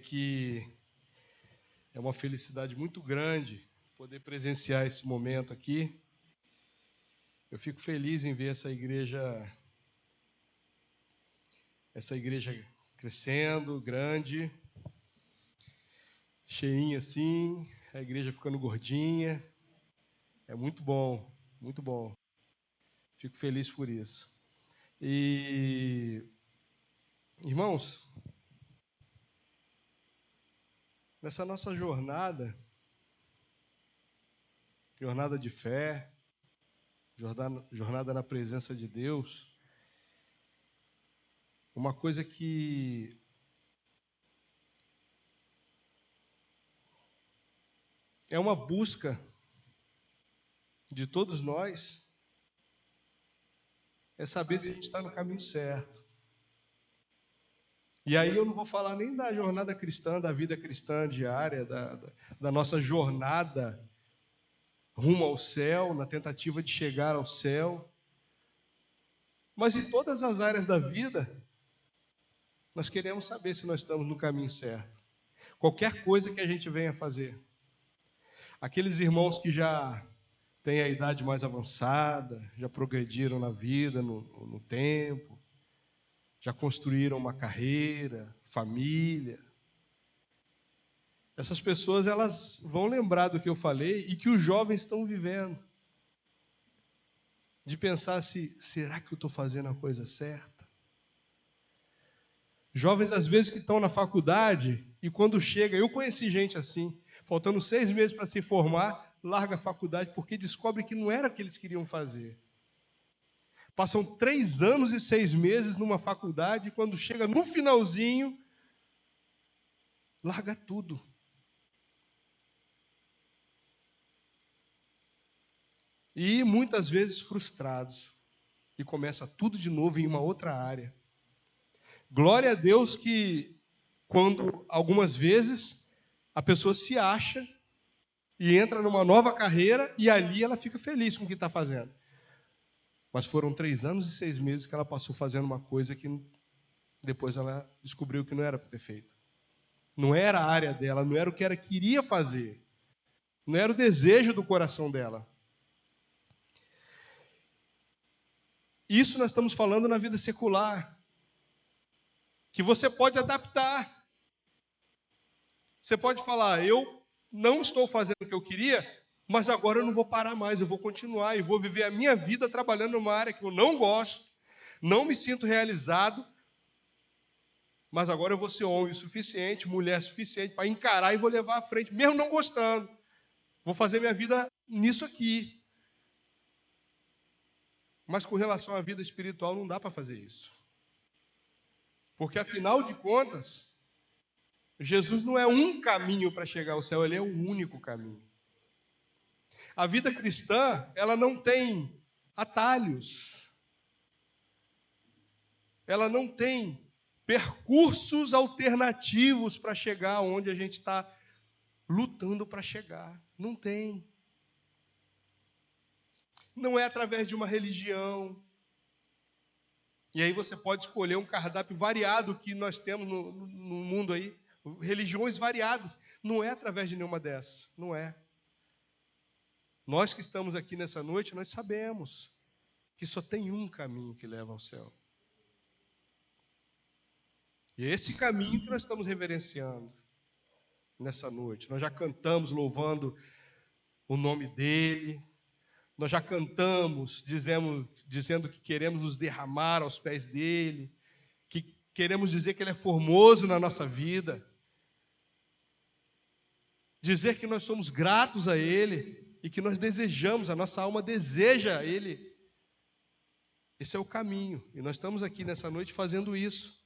que é uma felicidade muito grande poder presenciar esse momento aqui. Eu fico feliz em ver essa igreja crescendo, grande, cheinha assim, a igreja ficando gordinha. É muito bom, muito bom. Fico feliz por isso. E, irmãos, nessa nossa jornada de fé, jornada na presença de Deus, uma coisa que é uma busca de todos nós, é saber se a gente está no caminho certo. E aí eu não vou falar nem da jornada cristã, da vida cristã diária, da nossa jornada rumo ao céu, na tentativa de chegar ao céu. Mas em todas as áreas da vida, nós queremos saber se nós estamos no caminho certo. Qualquer coisa que a gente venha fazer. Aqueles irmãos que já têm a idade mais avançada, já progrediram na vida, no tempo, já construíram uma carreira, família. Essas pessoas, elas vão lembrar do que eu falei e que os jovens estão vivendo. De pensar será que eu estou fazendo a coisa certa? Jovens, às vezes, que estão na faculdade e quando chega, eu conheci gente assim, faltando 6 meses para se formar, larga a faculdade porque descobre que não era o que eles queriam fazer. Passam 3 anos e 6 meses numa faculdade e quando chega no finalzinho, larga tudo. E muitas vezes frustrados. E começa tudo de novo em uma outra área. Glória a Deus que, quando algumas vezes, a pessoa se acha e entra numa nova carreira e ali ela fica feliz com o que está fazendo. Mas foram 3 anos e 6 meses que ela passou fazendo uma coisa que depois ela descobriu que não era para ter feito. Não era a área dela, não era o que ela queria fazer. Não era o desejo do coração dela. Isso nós estamos falando na vida secular. Que você pode adaptar. Você pode falar, eu não estou fazendo o que eu queria, mas agora eu não vou parar mais, eu vou continuar e vou viver a minha vida trabalhando numa área que eu não gosto, não me sinto realizado, mas agora eu vou ser homem o suficiente, mulher suficiente para encarar e vou levar à frente, mesmo não gostando. Vou fazer minha vida nisso aqui. Mas com relação à vida espiritual não dá para fazer isso. Porque afinal de contas, Jesus não é um caminho para chegar ao céu, ele é o único caminho. A vida cristã, ela não tem atalhos. Ela não tem percursos alternativos para chegar onde a gente está lutando para chegar. Não tem. Não é através de uma religião. E aí você pode escolher um cardápio variado que nós temos no mundo aí. Religiões variadas. Não é através de nenhuma dessas. Não é. Nós que estamos aqui nessa noite, nós sabemos que só tem um caminho que leva ao céu. E é esse caminho que nós estamos reverenciando nessa noite. Nós já cantamos louvando o nome dele. Nós já cantamos dizendo que queremos nos derramar aos pés dele. Que queremos dizer que ele é formoso na nossa vida. Dizer que nós somos gratos a ele. E que nós desejamos, a nossa alma deseja ele. Esse é o caminho. E nós estamos aqui nessa noite fazendo isso.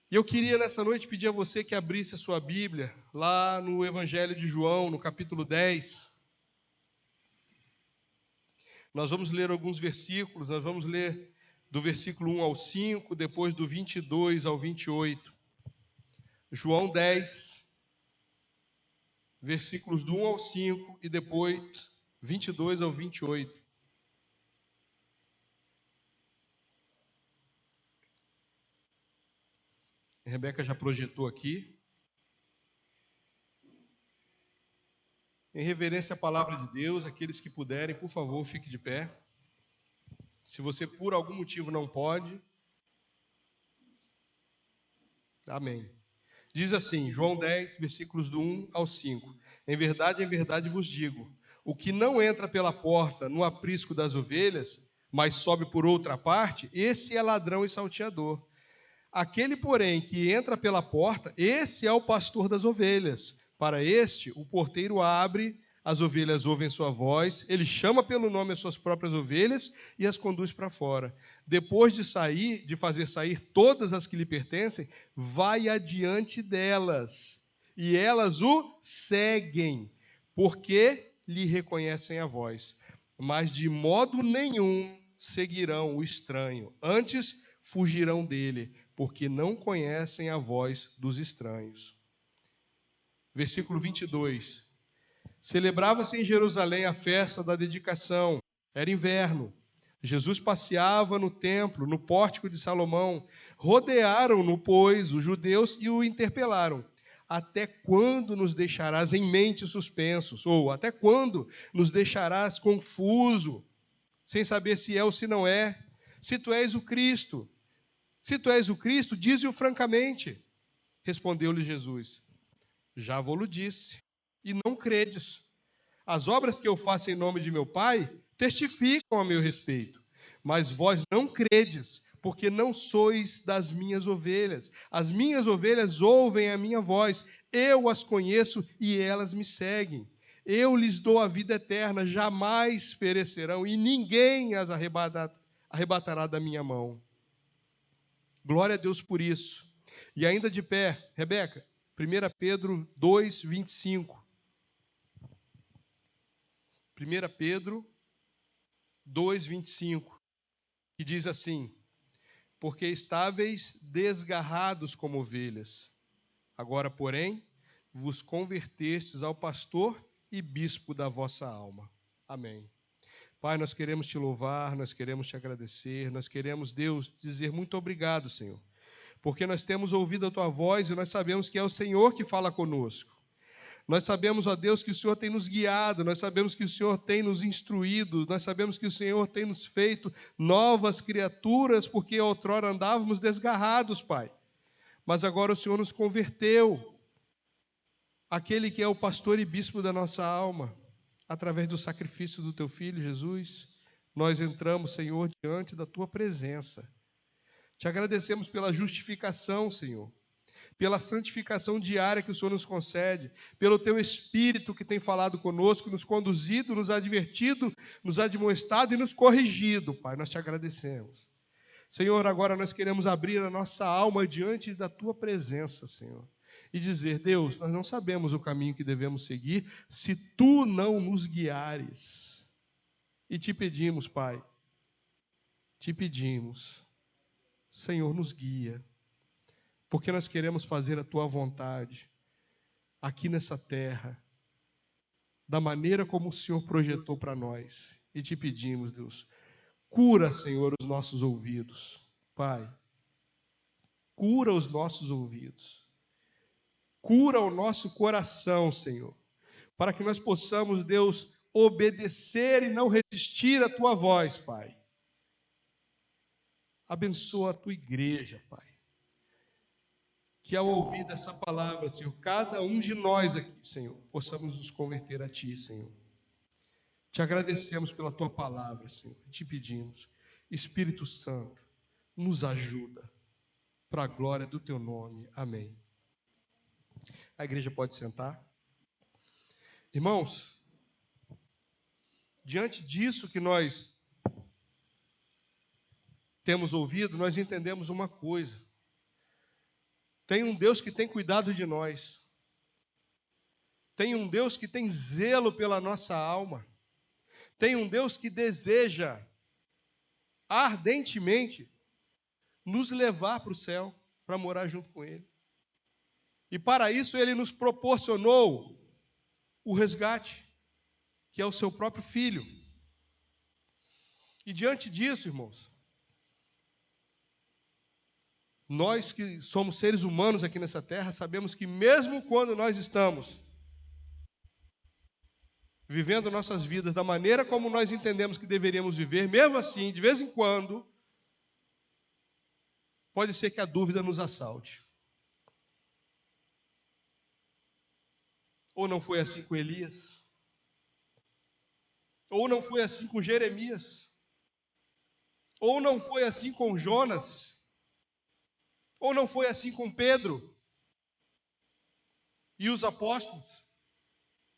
E eu queria nessa noite pedir a você que abrisse a sua Bíblia, lá no Evangelho de João, no capítulo 10. Nós vamos ler alguns versículos, nós vamos ler do versículo 1 ao 5, depois do 22 ao 28. João 10, versículos do 1 ao 5 e depois 22 ao 28. A Rebeca já projetou aqui. Em reverência à palavra de Deus, aqueles que puderem, por favor, fique de pé. Se você por algum motivo não pode, amém. Diz assim, João 10, versículos do 1 ao 5. Em verdade vos digo, o que não entra pela porta no aprisco das ovelhas, mas sobe por outra parte, esse é ladrão e salteador. Aquele, porém, que entra pela porta, esse é o pastor das ovelhas. Para este, o porteiro abre, as ovelhas ouvem sua voz, ele chama pelo nome as suas próprias ovelhas e as conduz para fora. Depois de fazer sair todas as que lhe pertencem, vai adiante delas, e elas o seguem, porque lhe reconhecem a voz. Mas de modo nenhum seguirão o estranho, antes fugirão dele, porque não conhecem a voz dos estranhos. Versículo 22. Celebrava-se em Jerusalém a festa da dedicação. Era inverno. Jesus passeava no templo, no pórtico de Salomão. Rodearam-no, pois, os judeus e o interpelaram. Até quando nos deixarás em mente suspensos? Ou até quando nos deixarás confuso, sem saber se é ou se não é? Se tu és o Cristo, dize-o francamente. Respondeu-lhe Jesus, já vou-lo disse, e não credes. As obras que eu faço em nome de meu Pai testificam a meu respeito, mas vós não credes, porque não sois das minhas ovelhas. As minhas ovelhas ouvem a minha voz, eu as conheço e elas me seguem. Eu lhes dou a vida eterna, jamais perecerão, e ninguém as arrebatará da minha mão. Glória a Deus por isso. E ainda de pé, Rebeca, 1 Pedro 2, 25. 1 Pedro 2, 25, que diz assim, porque estáveis desgarrados como ovelhas, agora, porém, vos convertestes ao pastor e bispo da vossa alma. Amém. Pai, nós queremos te louvar, nós queremos te agradecer, nós queremos, Deus, dizer muito obrigado, Senhor, porque nós temos ouvido a tua voz e nós sabemos que é o Senhor que fala conosco. Nós sabemos, ó Deus, que o Senhor tem nos guiado, nós sabemos que o Senhor tem nos instruído, nós sabemos que o Senhor tem nos feito novas criaturas, porque outrora andávamos desgarrados, Pai. Mas agora o Senhor nos converteu, aquele que é o pastor e bispo da nossa alma, através do sacrifício do teu Filho, Jesus. Nós entramos, Senhor, diante da tua presença. Te agradecemos pela justificação, Senhor, pela santificação diária que o Senhor nos concede, pelo Teu Espírito que tem falado conosco, nos conduzido, nos advertido, nos admoestado e nos corrigido, Pai. Nós te agradecemos. Senhor, agora nós queremos abrir a nossa alma diante da Tua presença, Senhor, e dizer, Deus, nós não sabemos o caminho que devemos seguir se Tu não nos guiares. E te pedimos, Pai, te pedimos, Senhor, nos guia, porque nós queremos fazer a Tua vontade aqui nessa terra, da maneira como o Senhor projetou para nós. E te pedimos, Deus, cura, Senhor, os nossos ouvidos. Pai, cura os nossos ouvidos. Cura o nosso coração, Senhor, para que nós possamos, Deus, obedecer e não resistir à Tua voz, Pai. Abençoa a Tua igreja, Pai. Que ao ouvir dessa palavra, Senhor, cada um de nós aqui, Senhor, possamos nos converter a Ti, Senhor. Te agradecemos pela Tua palavra, Senhor. Te pedimos, Espírito Santo, nos ajuda, para a glória do Teu nome. Amém. A igreja pode sentar. Irmãos, diante disso que nós temos ouvido, nós entendemos uma coisa. Tem um Deus que tem cuidado de nós. Tem um Deus que tem zelo pela nossa alma. Tem um Deus que deseja ardentemente nos levar para o céu, para morar junto com Ele. E para isso Ele nos proporcionou o resgate, que é o seu próprio Filho. E diante disso, irmãos, Nós que somos seres humanos aqui nessa terra, sabemos que mesmo quando nós estamos vivendo nossas vidas da maneira como nós entendemos que deveríamos viver, mesmo assim, de vez em quando, pode ser que a dúvida nos assalte. Ou não foi assim com Elias? Ou não foi assim com Jeremias? Ou não foi assim com Jonas? Ou não foi assim com Pedro e os apóstolos?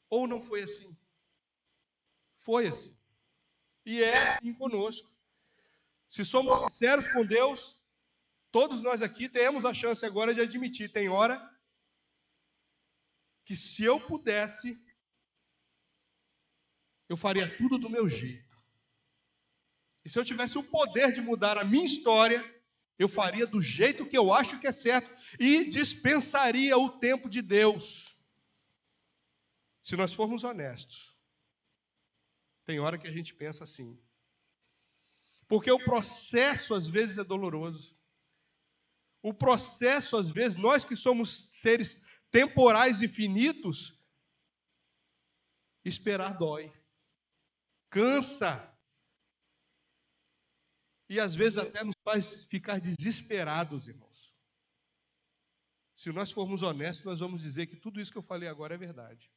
Ou não foi assim? Foi assim. E é assim conosco. Se somos sinceros com Deus, todos nós aqui temos a chance agora de admitir. Tem hora que se eu pudesse, eu faria tudo do meu jeito. E se eu tivesse o poder de mudar a minha história, eu faria do jeito que eu acho que é certo e dispensaria o tempo de Deus. Se nós formos honestos, tem hora que a gente pensa assim. Porque o processo às vezes é doloroso. O processo às vezes, nós que somos seres temporais e finitos, esperar dói. Cansa. E às vezes até nos faz ficar desesperados, irmãos. Se nós formos honestos, nós vamos dizer que tudo isso que eu falei agora é verdade.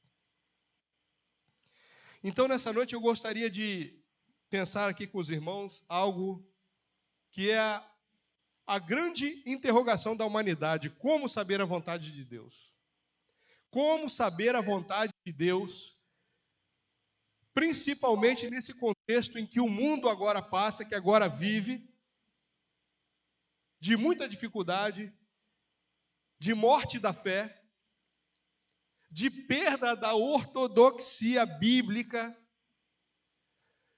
Então, nessa noite, eu gostaria de pensar aqui com os irmãos algo que é a grande interrogação da humanidade: como saber a vontade de Deus? Como saber a vontade de Deus, principalmente nesse contexto em que o mundo agora passa, que agora vive, de muita dificuldade, de morte da fé, de perda da ortodoxia bíblica,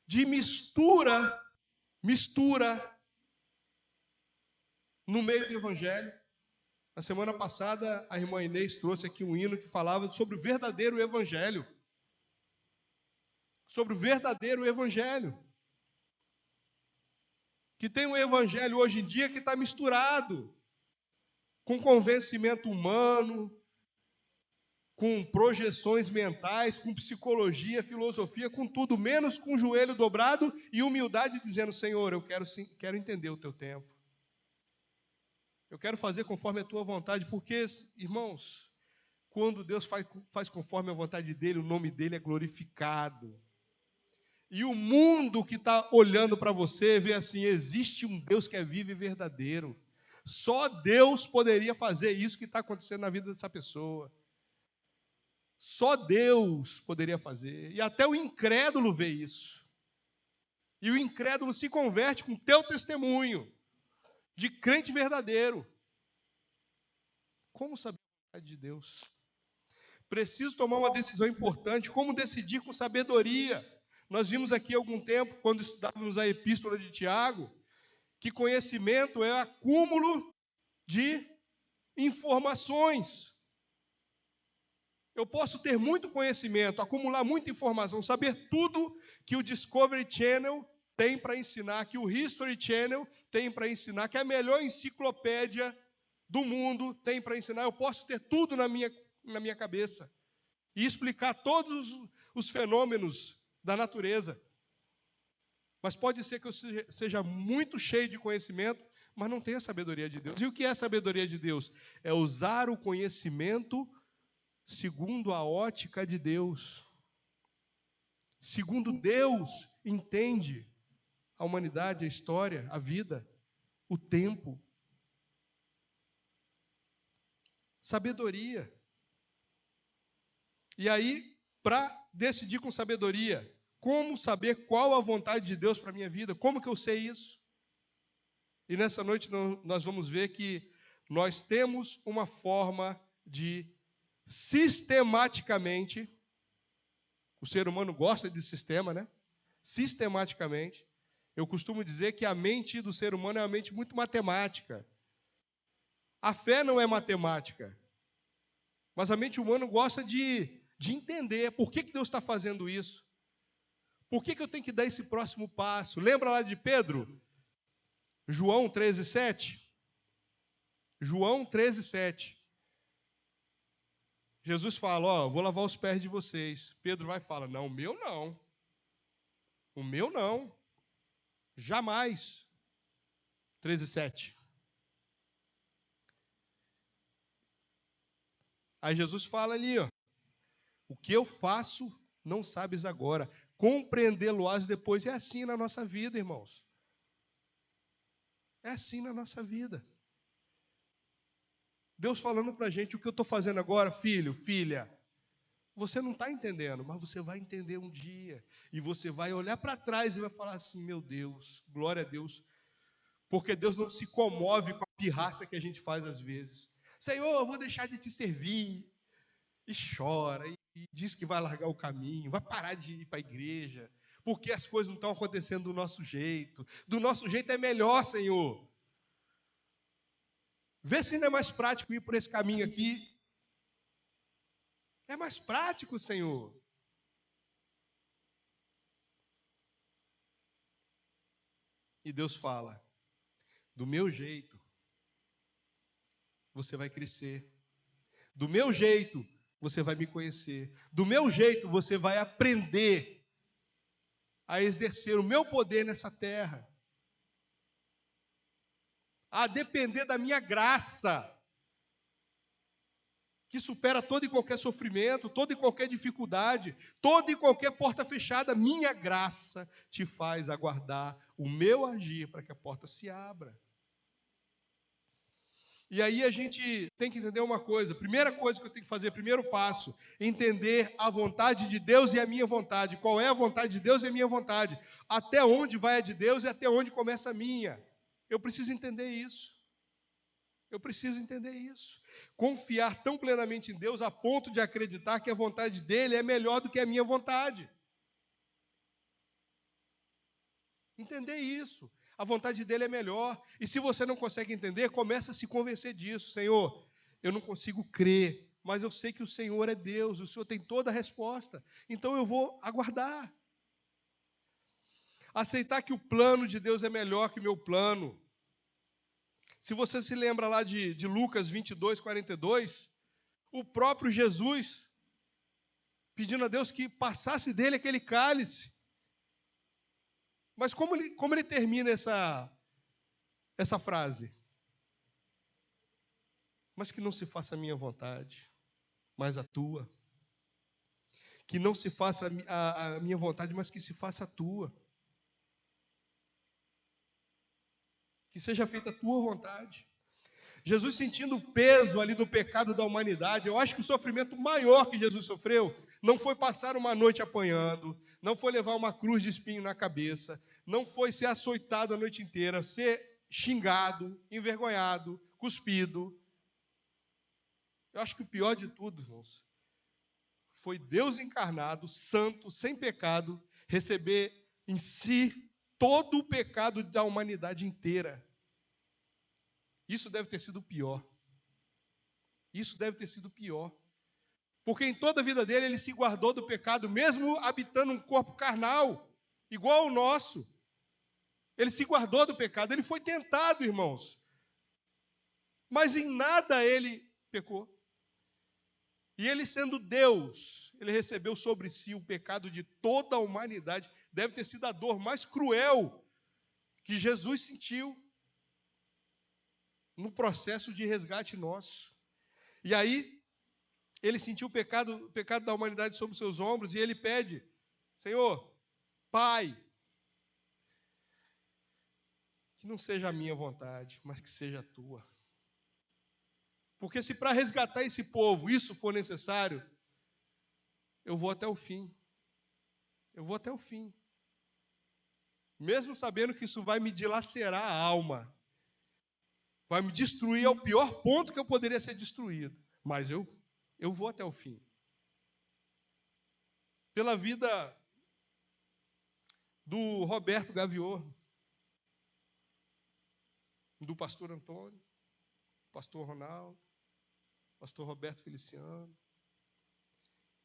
de mistura no meio do evangelho. Na semana passada, a irmã Inês trouxe aqui um hino que falava sobre o verdadeiro evangelho. Sobre o verdadeiro evangelho. Que tem um evangelho hoje em dia que está misturado com convencimento humano, com projeções mentais, com psicologia, filosofia, com tudo, menos com o joelho dobrado e humildade, dizendo: Senhor, eu quero entender o teu tempo. Eu quero fazer conforme a tua vontade, porque, irmãos, quando Deus faz conforme a vontade dele, o nome dele é glorificado. E o mundo que está olhando para você vê assim: existe um Deus que é vivo e verdadeiro. Só Deus poderia fazer isso que está acontecendo na vida dessa pessoa. Só Deus poderia fazer. E até o incrédulo vê isso. E o incrédulo se converte com o teu testemunho de crente verdadeiro. Como saber a vontade de Deus? Preciso tomar uma decisão importante. Como decidir com sabedoria? Nós vimos aqui há algum tempo, quando estudávamos a epístola de Tiago, que conhecimento é acúmulo de informações. Eu posso ter muito conhecimento, acumular muita informação, saber tudo que o Discovery Channel tem para ensinar, que o History Channel tem para ensinar, que a melhor enciclopédia do mundo tem para ensinar. Eu posso ter tudo na minha cabeça e explicar todos os fenômenos da natureza. Mas pode ser que eu seja muito cheio de conhecimento, mas não tenha a sabedoria de Deus. E o que é a sabedoria de Deus? É usar o conhecimento segundo a ótica de Deus. Segundo Deus entende a humanidade, a história, a vida, o tempo. Sabedoria. E aí, para decidir com sabedoria, como saber qual a vontade de Deus para a minha vida? Como que eu sei isso? E nessa noite nós vamos ver que nós temos uma forma de sistematicamente, o ser humano gosta de sistema, né? Sistematicamente. Eu costumo dizer que a mente do ser humano é uma mente muito matemática. A fé não é matemática. Mas a mente humana gosta de entender por que Deus está fazendo isso. Por que eu tenho que dar esse próximo passo? Lembra lá de Pedro? João 13:7? João 13:7. Jesus fala, vou lavar os pés de vocês. Pedro vai e fala, não, o meu não. O meu não. Jamais. 13:7. Aí Jesus fala ali, o que eu faço não sabes agora, compreendê-lo-ás depois. É assim na nossa vida, irmãos. É assim na nossa vida. Deus falando para a gente, o que eu estou fazendo agora, filho, filha, você não está entendendo, mas você vai entender um dia. E você vai olhar para trás e vai falar assim, meu Deus, glória a Deus. Porque Deus não se comove com a pirraça que a gente faz às vezes. Senhor, eu vou deixar de te servir. E chora, e diz que vai largar o caminho, vai parar de ir para a igreja, porque as coisas não estão acontecendo do nosso jeito. Do nosso jeito é melhor, Senhor. Vê se não é mais prático ir por esse caminho aqui. É mais prático, Senhor. E Deus fala, do meu jeito, você vai crescer. Do meu jeito, você vai me conhecer. Do meu jeito, você vai aprender a exercer o meu poder nessa terra. A depender da minha graça, que supera todo e qualquer sofrimento, toda e qualquer dificuldade, toda e qualquer porta fechada. Minha graça te faz aguardar o meu agir para que a porta se abra. E aí a gente tem que entender uma coisa. Primeira coisa que eu tenho que fazer, primeiro passo, entender a vontade de Deus e a minha vontade. Qual é a vontade de Deus e a minha vontade? Até onde vai a de Deus e até onde começa a minha. Eu preciso entender isso. Eu preciso entender isso. Confiar tão plenamente em Deus a ponto de acreditar que a vontade dele é melhor do que a minha vontade. Entender isso. A vontade dele é melhor. E se você não consegue entender, começa a se convencer disso. Senhor, eu não consigo crer, mas eu sei que o Senhor é Deus, o Senhor tem toda a resposta. Então eu vou aguardar. Aceitar que o plano de Deus é melhor que o meu plano. Se você se lembra lá de Lucas 22:42, o próprio Jesus pedindo a Deus que passasse dele aquele cálice. Mas como ele termina essa frase? Mas que não se faça a minha vontade, mas a tua. Que não se faça a minha vontade, mas que se faça a tua. Que seja feita a tua vontade. Jesus sentindo o peso ali do pecado da humanidade. Eu acho que o sofrimento maior que Jesus sofreu não foi passar uma noite apanhando, não foi levar uma cruz de espinho na cabeça, não foi ser açoitado a noite inteira, ser xingado, envergonhado, cuspido. Eu acho que o pior de tudo, irmãos, foi Deus encarnado, santo, sem pecado, receber em si todo o pecado da humanidade inteira. Isso deve ter sido o pior. Isso deve ter sido o pior. Porque em toda a vida dele, ele se guardou do pecado, mesmo habitando um corpo carnal, igual ao nosso. Ele se guardou do pecado. Ele foi tentado, irmãos. Mas em nada ele pecou. E ele sendo Deus, ele recebeu sobre si o pecado de toda a humanidade. Deve ter sido a dor mais cruel que Jesus sentiu no processo de resgate nosso. E aí, ele sentiu o pecado da humanidade sobre os seus ombros e ele pede, Senhor, Pai, que não seja a minha vontade, mas que seja a tua. Porque se para resgatar esse povo isso for necessário, eu vou até o fim. Eu vou até o fim. Mesmo sabendo que isso vai me dilacerar a alma. Vai me destruir ao pior ponto que eu poderia ser destruído. Mas eu vou até o fim. Pela vida do Roberto Gavior, do pastor Antônio, pastor Ronaldo, pastor Roberto Feliciano.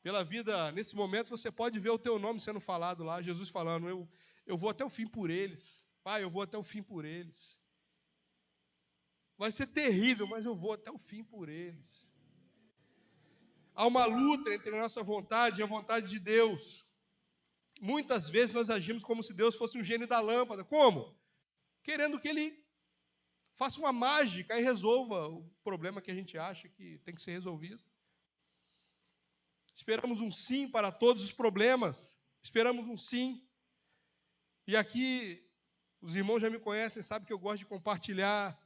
Pela vida, nesse momento você pode ver o teu nome sendo falado lá, Jesus falando, eu vou até o fim por eles. Pai, eu vou até o fim por eles. Vai ser terrível, mas eu vou até o fim por eles. Há uma luta entre a nossa vontade e a vontade de Deus. Muitas vezes nós agimos como se Deus fosse um gênio da lâmpada. Como? Querendo que Ele faça uma mágica e resolva o problema que a gente acha que tem que ser resolvido. Esperamos um sim para todos os problemas. Esperamos um sim. E aqui, os irmãos já me conhecem, sabem que eu gosto de compartilhar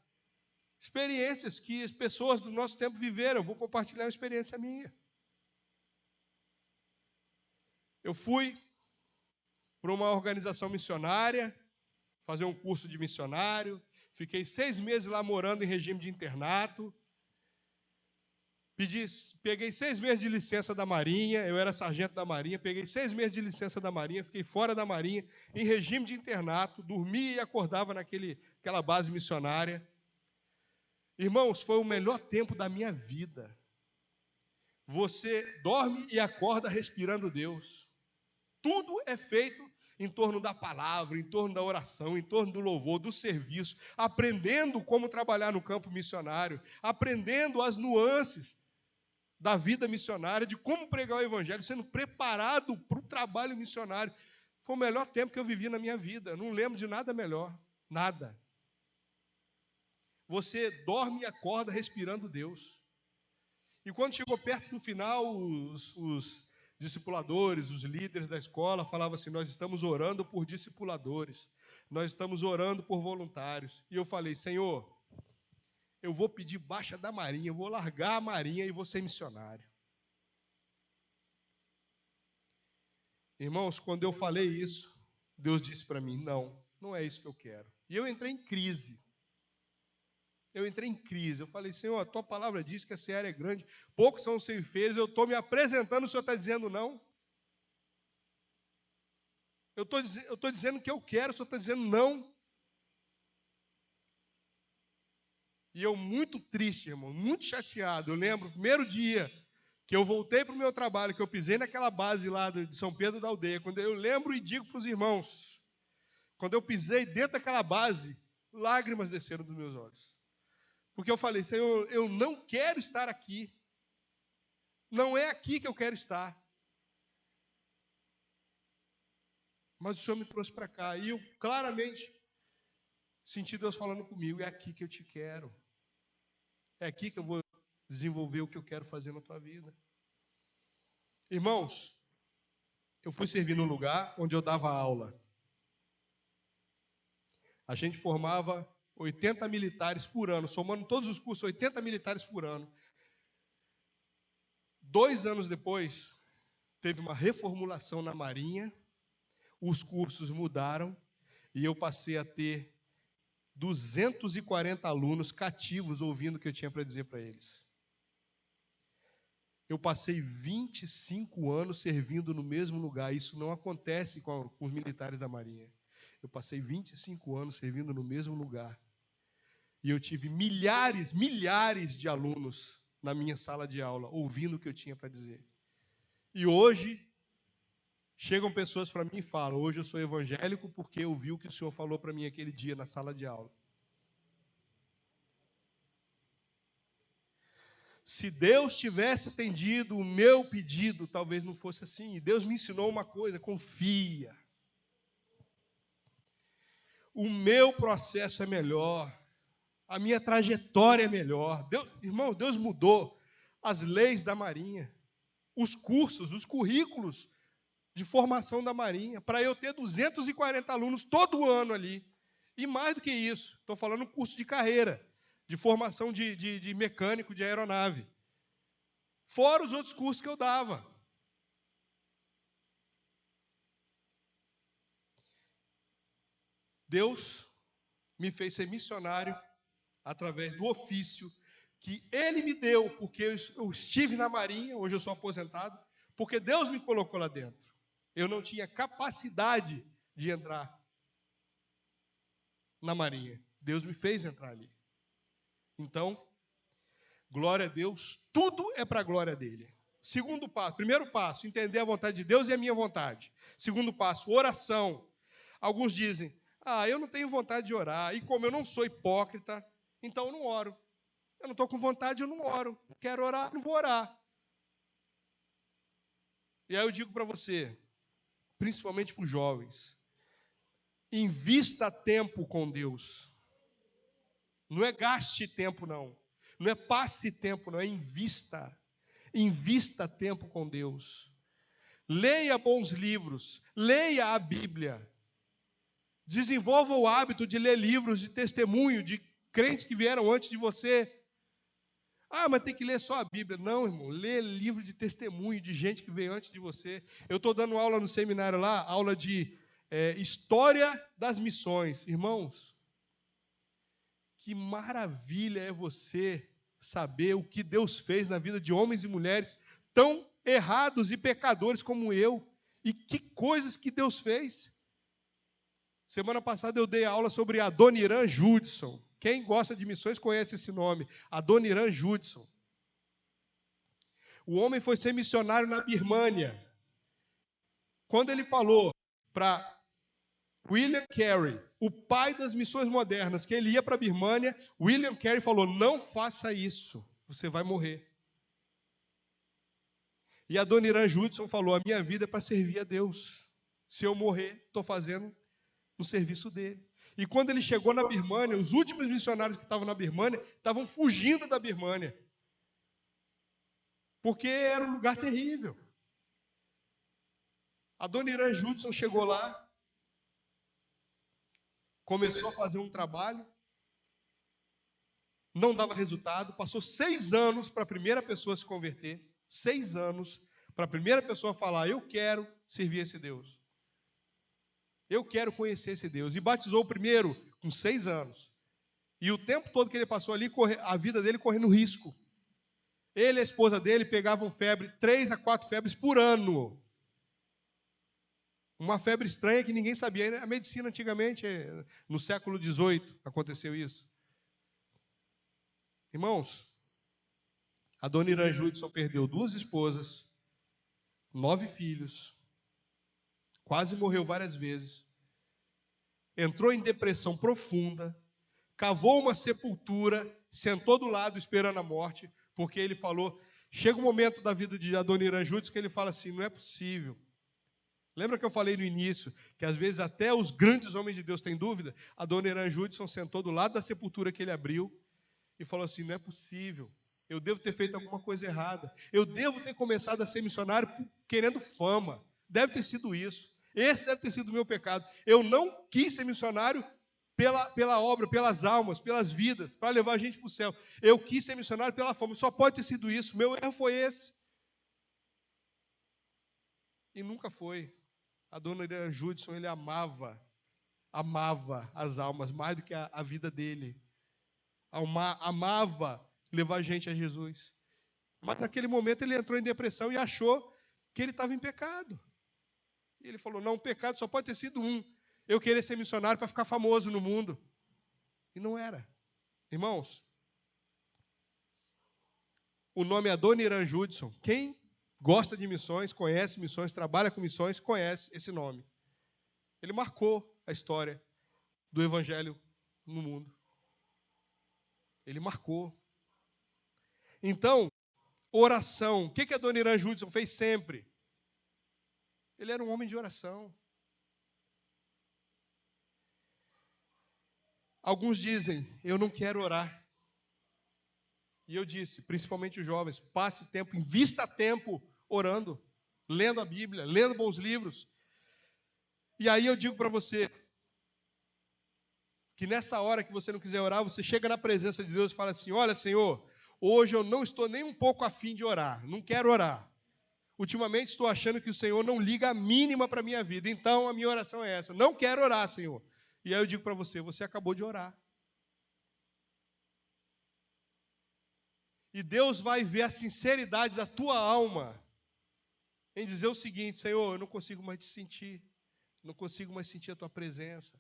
experiências que as pessoas do nosso tempo viveram. Eu vou compartilhar uma experiência minha. Eu fui para uma organização missionária, fazer um curso de missionário. Fiquei 6 meses lá morando em regime de internato. Peguei 6 meses de licença da Marinha, eu era sargento da Marinha, peguei 6 meses de licença da Marinha, fiquei fora da Marinha, em regime de internato, dormia e acordava naquela base missionária. Irmãos, foi o melhor tempo da minha vida. Você dorme e acorda respirando Deus. Tudo é feito em torno da palavra, em torno da oração, em torno do louvor, do serviço, aprendendo como trabalhar no campo missionário, aprendendo as nuances da vida missionária, de como pregar o evangelho, sendo preparado para o trabalho missionário. Foi o melhor tempo que eu vivi na minha vida. Eu não lembro de nada melhor. Nada. Você dorme e acorda respirando Deus. E quando chegou perto do final, os discipuladores, os líderes da escola falavam assim: nós estamos orando por discipuladores, nós estamos orando por voluntários. E eu falei: Senhor, eu vou pedir baixa da Marinha, eu vou largar a Marinha e vou ser missionário. Irmãos, quando eu falei isso, Deus disse para mim: não é isso que eu quero. E eu entrei em crise. Eu falei: Senhor, a tua palavra diz que a seara é grande, poucos são os ceifeiros, eu estou me apresentando, o Senhor está dizendo não. Eu estou dizendo o que eu quero, o Senhor está dizendo não. E eu muito triste, irmão, muito chateado. Eu lembro, primeiro dia que eu voltei para o meu trabalho, que eu pisei naquela base lá de São Pedro da Aldeia, quando eu lembro e digo para os irmãos, quando eu pisei dentro daquela base, lágrimas desceram dos meus olhos. Porque eu falei: Senhor, eu não quero estar aqui. Não é aqui que eu quero estar. Mas o Senhor me trouxe para cá. E eu claramente senti Deus falando comigo: é aqui que eu te quero. É aqui que eu vou desenvolver o que eu quero fazer na tua vida. Irmãos, eu fui servir num lugar onde eu dava aula. A gente formava 80 militares por ano, somando todos os cursos, 80 militares por ano. 2 anos depois, teve uma reformulação na Marinha, os cursos mudaram e eu passei a ter 240 alunos cativos ouvindo o que eu tinha para dizer para eles. Eu passei 25 anos servindo no mesmo lugar. Isso não acontece com os militares da Marinha. Eu passei 25 anos servindo no mesmo lugar. E eu tive milhares de alunos na minha sala de aula, ouvindo o que eu tinha para dizer. E hoje, chegam pessoas para mim e falam: hoje eu sou evangélico porque eu vi o que o Senhor falou para mim aquele dia na sala de aula. Se Deus tivesse atendido o meu pedido, talvez não fosse assim. E Deus me ensinou uma coisa: confia. O meu processo é melhor. A minha trajetória é melhor. Irmão, Deus mudou as leis da Marinha, os cursos, os currículos de formação da Marinha, para eu ter 240 alunos todo ano ali. E mais do que isso, estou falando curso de carreira, de formação de mecânico de aeronave. Fora os outros cursos que eu dava. Deus me fez ser missionário através do ofício que Ele me deu, porque eu estive na Marinha, hoje eu sou aposentado, porque Deus me colocou lá dentro. Eu não tinha capacidade de entrar na Marinha. Deus me fez entrar ali. Então, glória a Deus, tudo é para a glória dele. Segundo passo, primeiro passo, entender a vontade de Deus e a minha vontade. Segundo passo, oração. Alguns dizem: eu não tenho vontade de orar, e como eu não sou hipócrita, então eu não oro. Eu não estou com vontade, eu não oro. Quero orar, não vou orar. E aí eu digo para você, principalmente para os jovens, invista tempo com Deus. Não é gaste tempo, não. Não é passe tempo, não. É invista. Invista tempo com Deus. Leia bons livros. Leia a Bíblia. Desenvolva o hábito de ler livros de testemunho de crentes que vieram antes de você. Ah, mas tem que ler só a Bíblia. Não, irmão. Lê livro de testemunho de gente que veio antes de você. Eu estou dando aula no seminário lá, aula de História das Missões. Irmãos, que maravilha é você saber o que Deus fez na vida de homens e mulheres tão errados e pecadores como eu. E que coisas que Deus fez. Semana passada eu dei aula sobre Adoniran Judson. Quem gosta de missões conhece esse nome, Adoniran Judson. O homem foi ser missionário na Birmânia. Quando ele falou para William Carey, o pai das missões modernas, que ele ia para a Birmânia, William Carey falou, não faça isso, você vai morrer. E Adoniran Judson falou, a minha vida é para servir a Deus. Se eu morrer, estou fazendo no serviço dele. E quando ele chegou na Birmânia, os últimos missionários que estavam na Birmânia, estavam fugindo da Birmânia. Porque era um lugar terrível. Adoniran Judson chegou lá, começou a fazer um trabalho, não dava resultado, passou 6 anos para a primeira pessoa se converter, 6 anos para a primeira pessoa falar, eu quero servir esse Deus. Eu quero conhecer esse Deus. E batizou o primeiro com 6 anos. E o tempo todo que ele passou ali, a vida dele correndo risco. Ele e a esposa dele pegavam febre, 3 a 4 febres por ano. Uma febre estranha que ninguém sabia. A medicina antigamente, no século XVIII, aconteceu isso. Irmãos, Adoniran Judson perdeu 2 esposas, 9 filhos, quase morreu várias vezes, entrou em depressão profunda, cavou uma sepultura, sentou do lado esperando a morte, porque ele falou, chega um momento da vida de Adoniran Judson que ele fala assim, não é possível. Lembra que eu falei no início, que às vezes até os grandes homens de Deus têm dúvida? Adoniran Judson sentou do lado da sepultura que ele abriu e falou assim, não é possível, eu devo ter feito alguma coisa errada, eu devo ter começado a ser missionário querendo fama, deve ter sido isso, esse deve ter sido o meu pecado, eu não quis ser missionário pela obra, pelas almas, pelas vidas, para levar a gente para o céu, eu quis ser missionário pela fama, só pode ter sido isso, meu erro foi esse, e nunca foi. Adoniran Judson, ele amava as almas mais do que a vida dele. Amava levar gente a Jesus. Mas naquele momento ele entrou em depressão e achou que ele estava em pecado. E ele falou, não, o pecado só pode ter sido um. Eu querer ser missionário para ficar famoso no mundo. E não era. Irmãos, o nome é Adoniran Judson. Quem gosta de missões, conhece missões, trabalha com missões, conhece esse nome. Ele marcou a história do evangelho no mundo. Ele marcou. Então, oração. O que Adoniran Judson fez sempre? Ele era um homem de oração. Alguns dizem, eu não quero orar. E eu disse, principalmente os jovens, passe tempo, invista tempo orando, lendo a Bíblia, lendo bons livros. E aí eu digo para você, que nessa hora que você não quiser orar, você chega na presença de Deus e fala assim, olha Senhor, hoje eu não estou nem um pouco afim de orar, não quero orar. Ultimamente estou achando que o Senhor não liga a mínima para a minha vida, então a minha oração é essa, não quero orar, Senhor. E aí eu digo para você, você acabou de orar. E Deus vai ver a sinceridade da tua alma em dizer o seguinte, Senhor, eu não consigo mais te sentir, não consigo mais sentir a tua presença,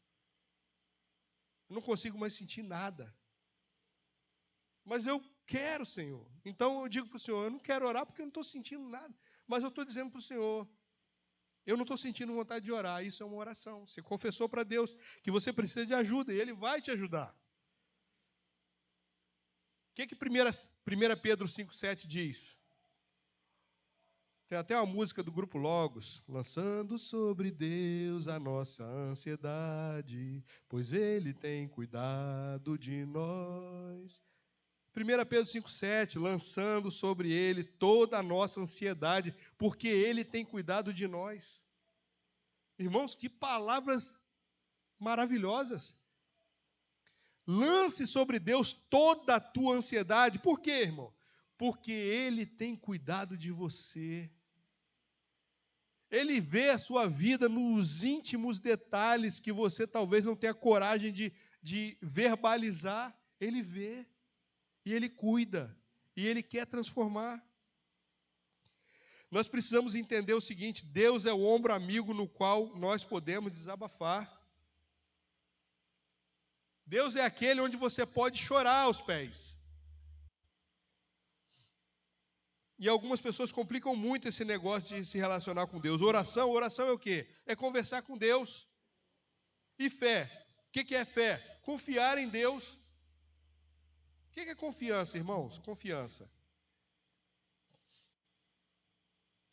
eu não consigo mais sentir nada. Mas eu quero, Senhor. Então eu digo para o Senhor, eu não quero orar porque eu não estou sentindo nada. Mas eu estou dizendo para o Senhor, eu não estou sentindo vontade de orar. Isso é uma oração. Você confessou para Deus que você precisa de ajuda e Ele vai te ajudar. que 1 Pedro 5,7 diz? Tem até uma música do grupo Logos, lançando sobre Deus a nossa ansiedade, pois Ele tem cuidado de nós. 1 Pedro 5,7, lançando sobre Ele toda a nossa ansiedade, porque Ele tem cuidado de nós. Irmãos, que palavras maravilhosas. Lance sobre Deus toda a tua ansiedade. Por quê, irmão? Porque Ele tem cuidado de você. Ele vê a sua vida nos íntimos detalhes que você talvez não tenha coragem de verbalizar. Ele vê, e Ele cuida, e Ele quer transformar. Nós precisamos entender o seguinte: Deus é o ombro amigo no qual nós podemos desabafar. Deus é aquele onde você pode chorar aos pés. E algumas pessoas complicam muito esse negócio de se relacionar com Deus. Oração é o quê? É conversar com Deus. E fé? O que é fé? Confiar em Deus. O que é confiança, irmãos? Confiança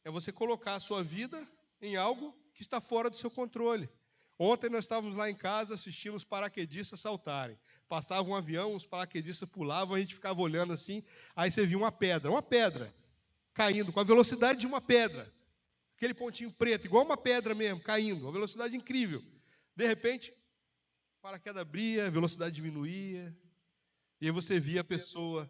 é você colocar a sua vida em algo que está fora do seu controle. Ontem nós estávamos lá em casa assistindo os paraquedistas saltarem. Passava um avião, os paraquedistas pulavam, a gente ficava olhando assim, aí você via uma pedra caindo com a velocidade de uma pedra. Aquele pontinho preto, igual uma pedra mesmo, caindo, uma velocidade incrível. De repente, o paraquedas abria, a velocidade diminuía, e aí você via a pessoa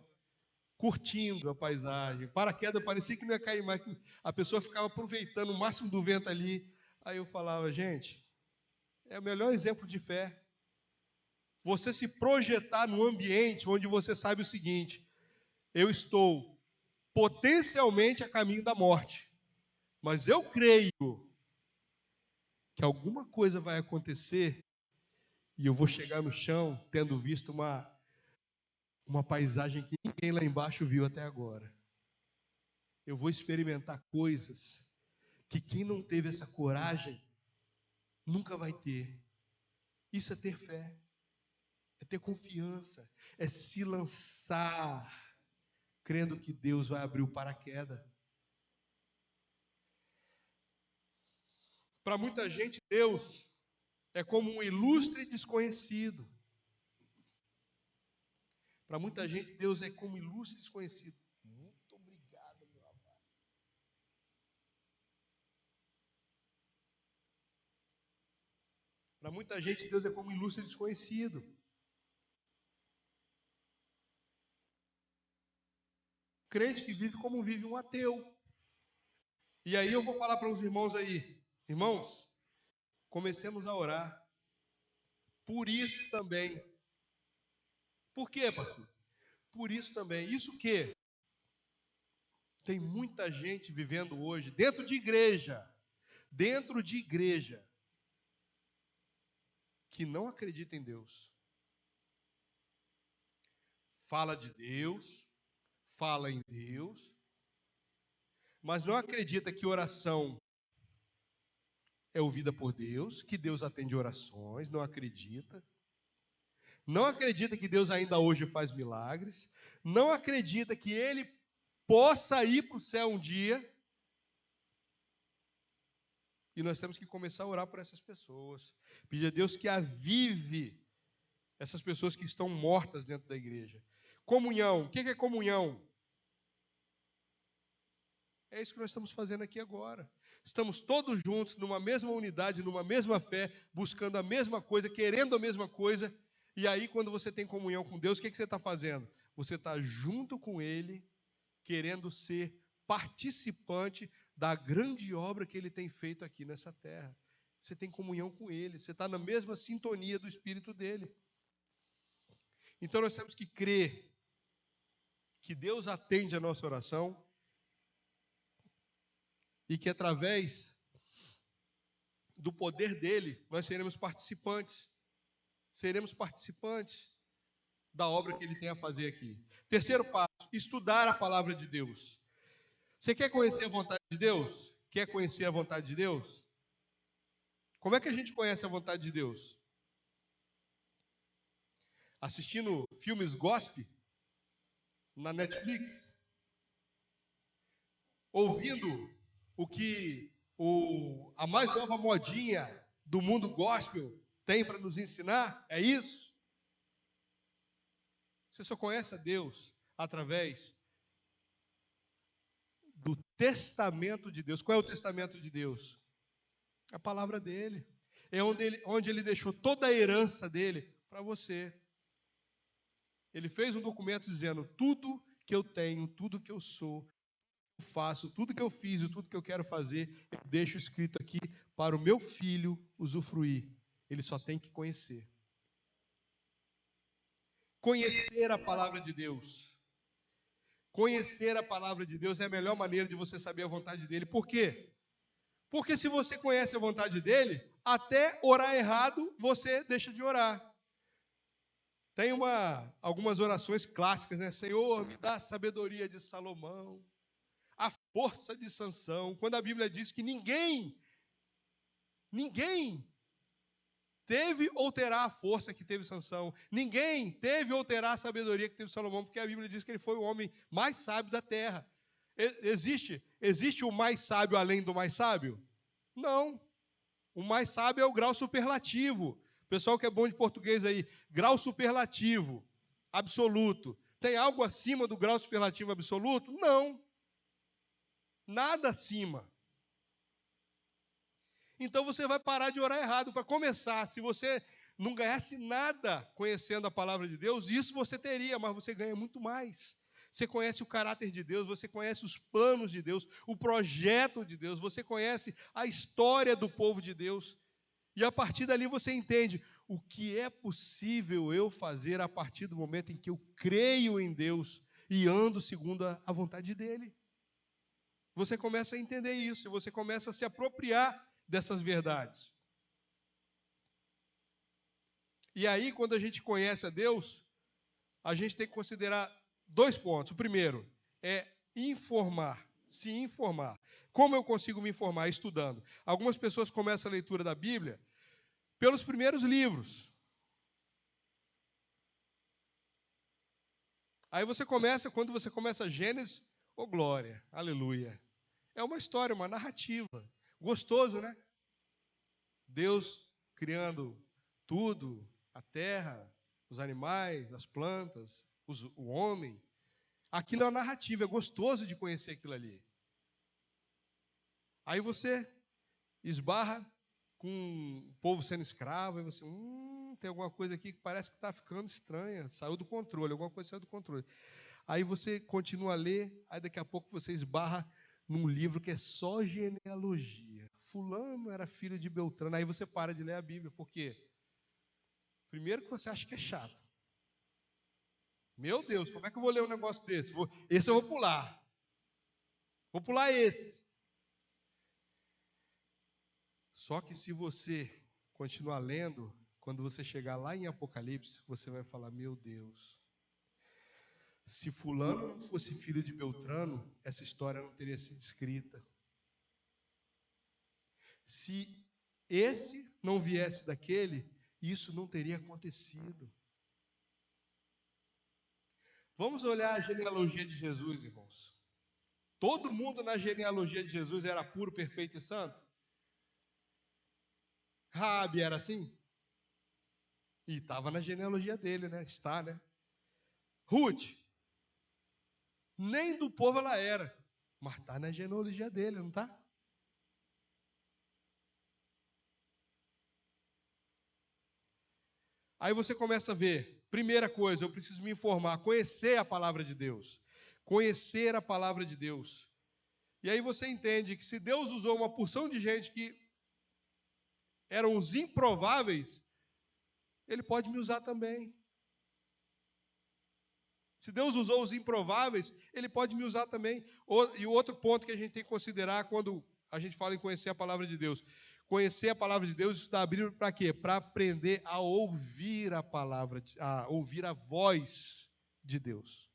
curtindo a paisagem. Paraquedas parecia que não ia cair mais, a pessoa ficava aproveitando o máximo do vento ali. Aí eu falava, gente, é o melhor exemplo de fé. Você se projetar num ambiente onde você sabe o seguinte: eu estou potencialmente a caminho da morte, mas eu creio que alguma coisa vai acontecer e eu vou chegar no chão tendo visto uma paisagem que ninguém lá embaixo viu até agora. Eu vou experimentar coisas que quem não teve essa coragem nunca vai ter. Isso é ter fé, é ter confiança, é se lançar crendo que Deus vai abrir o paraquedas. Para muita gente, Deus é como um ilustre desconhecido. Para muita gente, Deus é como um ilustre desconhecido. Muito obrigado, meu amado. Para muita gente, Deus é como um ilustre desconhecido. Crente que vive como vive um ateu. E aí eu vou falar para os irmãos aí. Irmãos, comecemos a orar. Por isso também. Por quê, pastor? Por isso também. Isso o quê? Tem muita gente vivendo hoje dentro de igreja, que não acredita em Deus. Fala de Deus, fala em Deus, mas não acredita que oração é ouvida por Deus, que Deus atende orações, não acredita. Não acredita que Deus ainda hoje faz milagres, não acredita que Ele possa ir para o céu um dia. E nós temos que começar a orar por essas pessoas. Pedir a Deus que avive essas pessoas que estão mortas dentro da igreja. Comunhão. O que é comunhão? É isso que nós estamos fazendo aqui agora. Estamos todos juntos, numa mesma unidade, numa mesma fé, buscando a mesma coisa, querendo a mesma coisa. E aí, quando você tem comunhão com Deus, o que você está fazendo? Você está junto com Ele, querendo ser participante da grande obra que Ele tem feito aqui nessa terra. Você tem comunhão com Ele, você está na mesma sintonia do Espírito dEle. Então nós temos que crer que Deus atende a nossa oração e que através do poder dEle nós seremos participantes da obra que Ele tem a fazer aqui. Terceiro passo, estudar a palavra de Deus. Você quer conhecer a vontade de Deus? Quer conhecer a vontade de Deus? Como é que a gente conhece a vontade de Deus? Assistindo filmes gospel? na Netflix, ouvindo o que a mais nova modinha do mundo gospel tem para nos ensinar? É isso? Você só conhece a Deus através do testamento de Deus. Qual é o testamento de Deus? A palavra dele. É onde ele deixou toda a herança dele para você. Ele fez um documento dizendo: tudo que eu tenho, tudo que eu sou, eu faço, tudo que eu fiz e tudo que eu quero fazer, eu deixo escrito aqui para o meu filho usufruir. Ele só tem que conhecer. Conhecer a palavra de Deus. Conhecer a palavra de Deus é a melhor maneira de você saber a vontade dele. Por quê? Porque se você conhece a vontade dele, até orar errado, você deixa de orar. Tem algumas orações clássicas, né? Senhor, me dá a sabedoria de Salomão, a força de Sansão. Quando a Bíblia diz que ninguém teve ou terá a força que teve Sansão. Ninguém teve ou terá a sabedoria que teve Salomão, porque a Bíblia diz que ele foi o homem mais sábio da terra. Existe o mais sábio além do mais sábio? Não. O mais sábio é o grau superlativo. Pessoal que é bom de português aí, grau superlativo, absoluto. Tem algo acima do grau superlativo absoluto? Não. Nada acima. Então você vai parar de orar errado. Para começar, se você não ganhasse nada conhecendo a palavra de Deus, isso você teria, mas você ganha muito mais. Você conhece o caráter de Deus, você conhece os planos de Deus, o projeto de Deus, você conhece a história do povo de Deus. E a partir dali você entende o que é possível eu fazer a partir do momento em que eu creio em Deus e ando segundo a vontade dEle. Você começa a entender isso, e você começa a se apropriar dessas verdades. E aí, quando a gente conhece a Deus, a gente tem que considerar 2 pontos. O primeiro é informar, se informar. Como eu consigo me informar? Estudando. Algumas pessoas começam a leitura da Bíblia pelos primeiros livros. Aí quando você começa Gênesis, oh glória, aleluia. É uma história, uma narrativa. Gostoso, né? Deus criando tudo, a terra, os animais, as plantas, o homem. Aquilo é uma narrativa, é gostoso de conhecer aquilo ali. Aí você esbarra com o povo sendo escravo, e você, tem alguma coisa aqui que parece que está ficando estranha, saiu do controle, alguma coisa saiu do controle. Aí você continua a ler, aí daqui a pouco você esbarra num livro que é só genealogia. Fulano era filho de Beltrano, aí você para de ler a Bíblia, por quê? Primeiro que você acha que é chato. Meu Deus, como é que eu vou ler um negócio desse? Esse eu vou pular. Vou pular esse. Só que se você continuar lendo, quando você chegar lá em Apocalipse, você vai falar, meu Deus, se fulano não fosse filho de Beltrano, essa história não teria sido escrita. Se esse não viesse daquele, isso não teria acontecido. Vamos olhar a genealogia de Jesus, irmãos. Todo mundo na genealogia de Jesus era puro, perfeito e santo? Raabe era assim? E estava na genealogia dele, né? Está, né? Ruth, nem do povo ela era, mas está na genealogia dele, não está? Aí você começa a ver, primeira coisa, eu preciso me informar, conhecer a palavra de Deus. Conhecer a palavra de Deus. E aí você entende que se Deus usou uma porção de gente que eram os improváveis, Ele pode me usar também. Se Deus usou os improváveis, Ele pode me usar também. E o outro ponto que a gente tem que considerar quando a gente fala em conhecer a palavra de Deus. Conhecer a palavra de Deus, estudar a Bíblia para quê? Para aprender a ouvir a palavra, a ouvir a voz de Deus.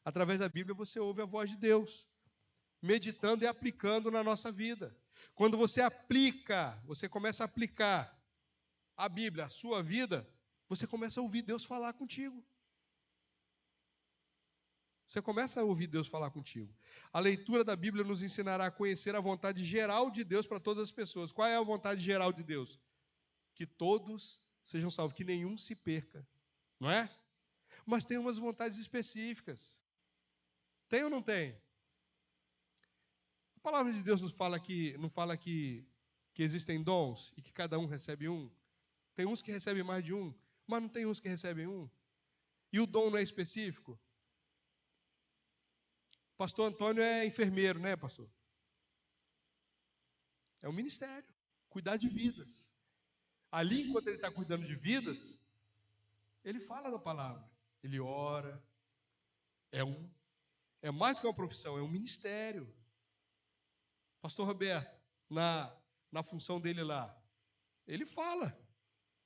Através da Bíblia você ouve a voz de Deus, meditando e aplicando na nossa vida. Quando você começa a aplicar a Bíblia, a sua vida, você começa a ouvir Deus falar contigo. Você começa a ouvir Deus falar contigo. A leitura da Bíblia nos ensinará a conhecer a vontade geral de Deus para todas as pessoas. Qual é a vontade geral de Deus? Que todos sejam salvos, que nenhum se perca. Não é? Mas tem umas vontades específicas. Tem ou não tem? A palavra de Deus não fala que existem dons e que cada um recebe um. Tem uns que recebem mais de um, mas não tem uns que recebem um. E o dom não é específico? Pastor Antônio é enfermeiro, né, pastor? É um ministério, cuidar de vidas. Ali, enquanto ele está cuidando de vidas, ele fala da palavra, ele ora. É mais do que uma profissão, é um ministério. Pastor Roberto, na função dele lá, ele fala,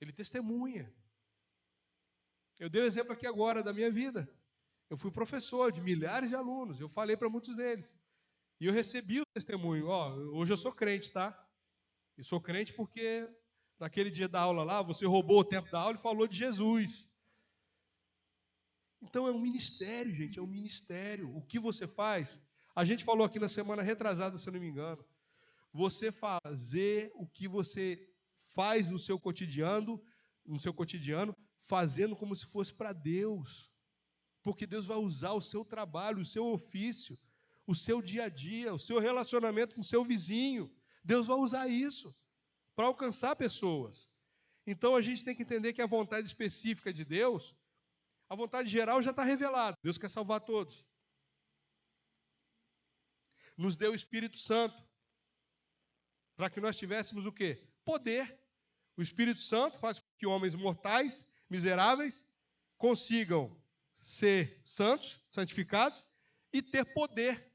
ele testemunha. Eu dei um exemplo aqui agora da minha vida. Eu fui professor de milhares de alunos, eu falei para muitos deles. E eu recebi o testemunho. Hoje eu sou crente, tá? E sou crente porque naquele dia da aula lá, você roubou o tempo da aula e falou de Jesus. Então é um ministério, gente, é um ministério. O que você faz? A gente falou aqui na semana retrasada, se eu não me engano. Você fazer o que você faz no seu cotidiano, fazendo como se fosse para Deus. Porque Deus vai usar o seu trabalho, o seu ofício, o seu dia a dia, o seu relacionamento com o seu vizinho. Deus vai usar isso para alcançar pessoas. Então a gente tem que entender que a vontade específica de Deus, a vontade geral já está revelada. Deus quer salvar todos. Nos deu o Espírito Santo para que nós tivéssemos o quê? Poder. O Espírito Santo faz com que homens mortais, miseráveis, consigam ser santos, santificados e ter poder.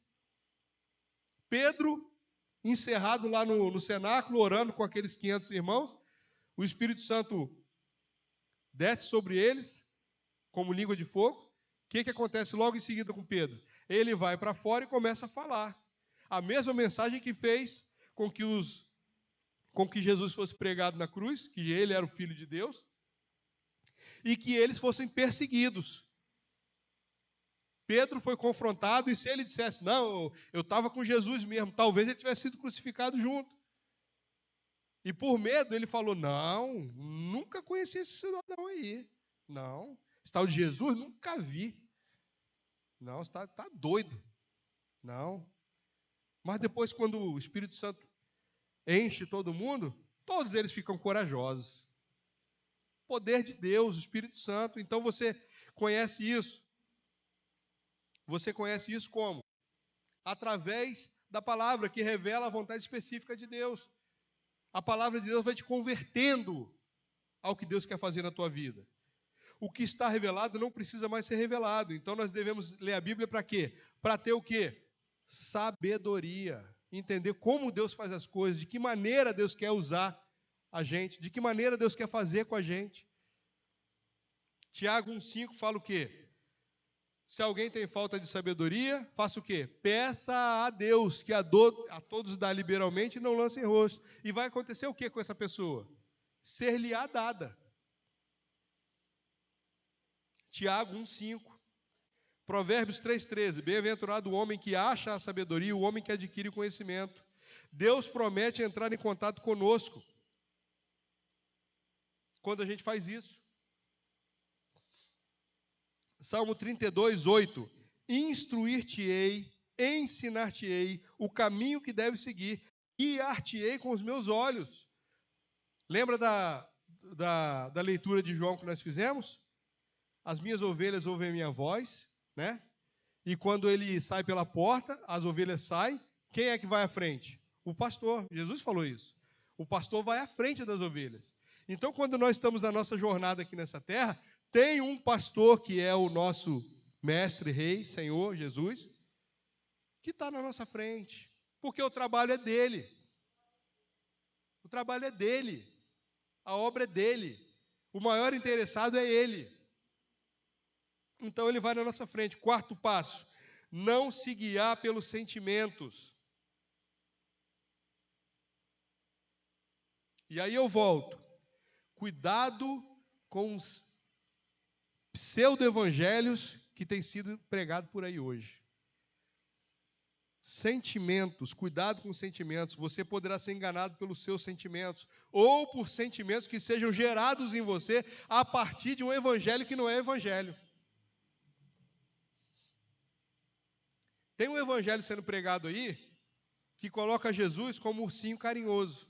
Pedro, encerrado lá no cenáculo, orando com aqueles 500 irmãos, o Espírito Santo desce sobre eles como língua de fogo. O que acontece logo em seguida com Pedro? Ele vai para fora e começa a falar. A mesma mensagem que fez com que Jesus fosse pregado na cruz, que ele era o Filho de Deus, e que eles fossem perseguidos. Pedro foi confrontado, e se ele dissesse, não, eu estava com Jesus mesmo, talvez ele tivesse sido crucificado junto. E por medo ele falou, não, nunca conheci esse cidadão aí. Não, esse tal de Jesus, nunca vi. Não, você está doido. Não. Mas depois, quando o Espírito Santo enche todo mundo, todos eles ficam corajosos. Poder de Deus, o Espírito Santo. Então você conhece isso. Você conhece isso como? Através da palavra que revela a vontade específica de Deus. A palavra de Deus vai te convertendo ao que Deus quer fazer na tua vida. O que está revelado não precisa mais ser revelado. Então nós devemos ler a Bíblia para quê? Para ter o quê? Sabedoria. Entender como Deus faz as coisas, de que maneira Deus quer usar a gente, de que maneira Deus quer fazer com a gente. Tiago 1,5 fala o quê? Se alguém tem falta de sabedoria, faça o quê? Peça a Deus, que a todos dá liberalmente, e não lance em rosto. E vai acontecer o quê com essa pessoa? Ser-lhe-á dada. Tiago 1,5. Provérbios 3,13. Bem-aventurado o homem que acha a sabedoria, o homem que adquire o conhecimento. Deus promete entrar em contato conosco quando a gente faz isso. Salmo 32:8. Instruir-te-ei, ensinar-te-ei o caminho que deves seguir, guiar-te-ei com os meus olhos. Lembra da leitura de João que nós fizemos? As minhas ovelhas ouvem a minha voz, né? E quando ele sai pela porta, as ovelhas saem. Quem é que vai à frente? O pastor. Jesus falou isso. O pastor vai à frente das ovelhas. Então, quando nós estamos na nossa jornada aqui nessa terra, tem um pastor que é o nosso mestre, rei, Senhor, Jesus, que está na nossa frente. Porque o trabalho é dele. O trabalho é dele. A obra é dele. O maior interessado é ele. Então ele vai na nossa frente. Quarto passo: não se guiar pelos sentimentos. E aí eu volto. Cuidado com os pseudo-evangelhos que tem sido pregado por aí hoje. Sentimentos, cuidado com os sentimentos. Você poderá ser enganado pelos seus sentimentos, ou por sentimentos que sejam gerados em você a partir de um evangelho que não é evangelho. Tem um evangelho sendo pregado aí que coloca Jesus como um ursinho carinhoso.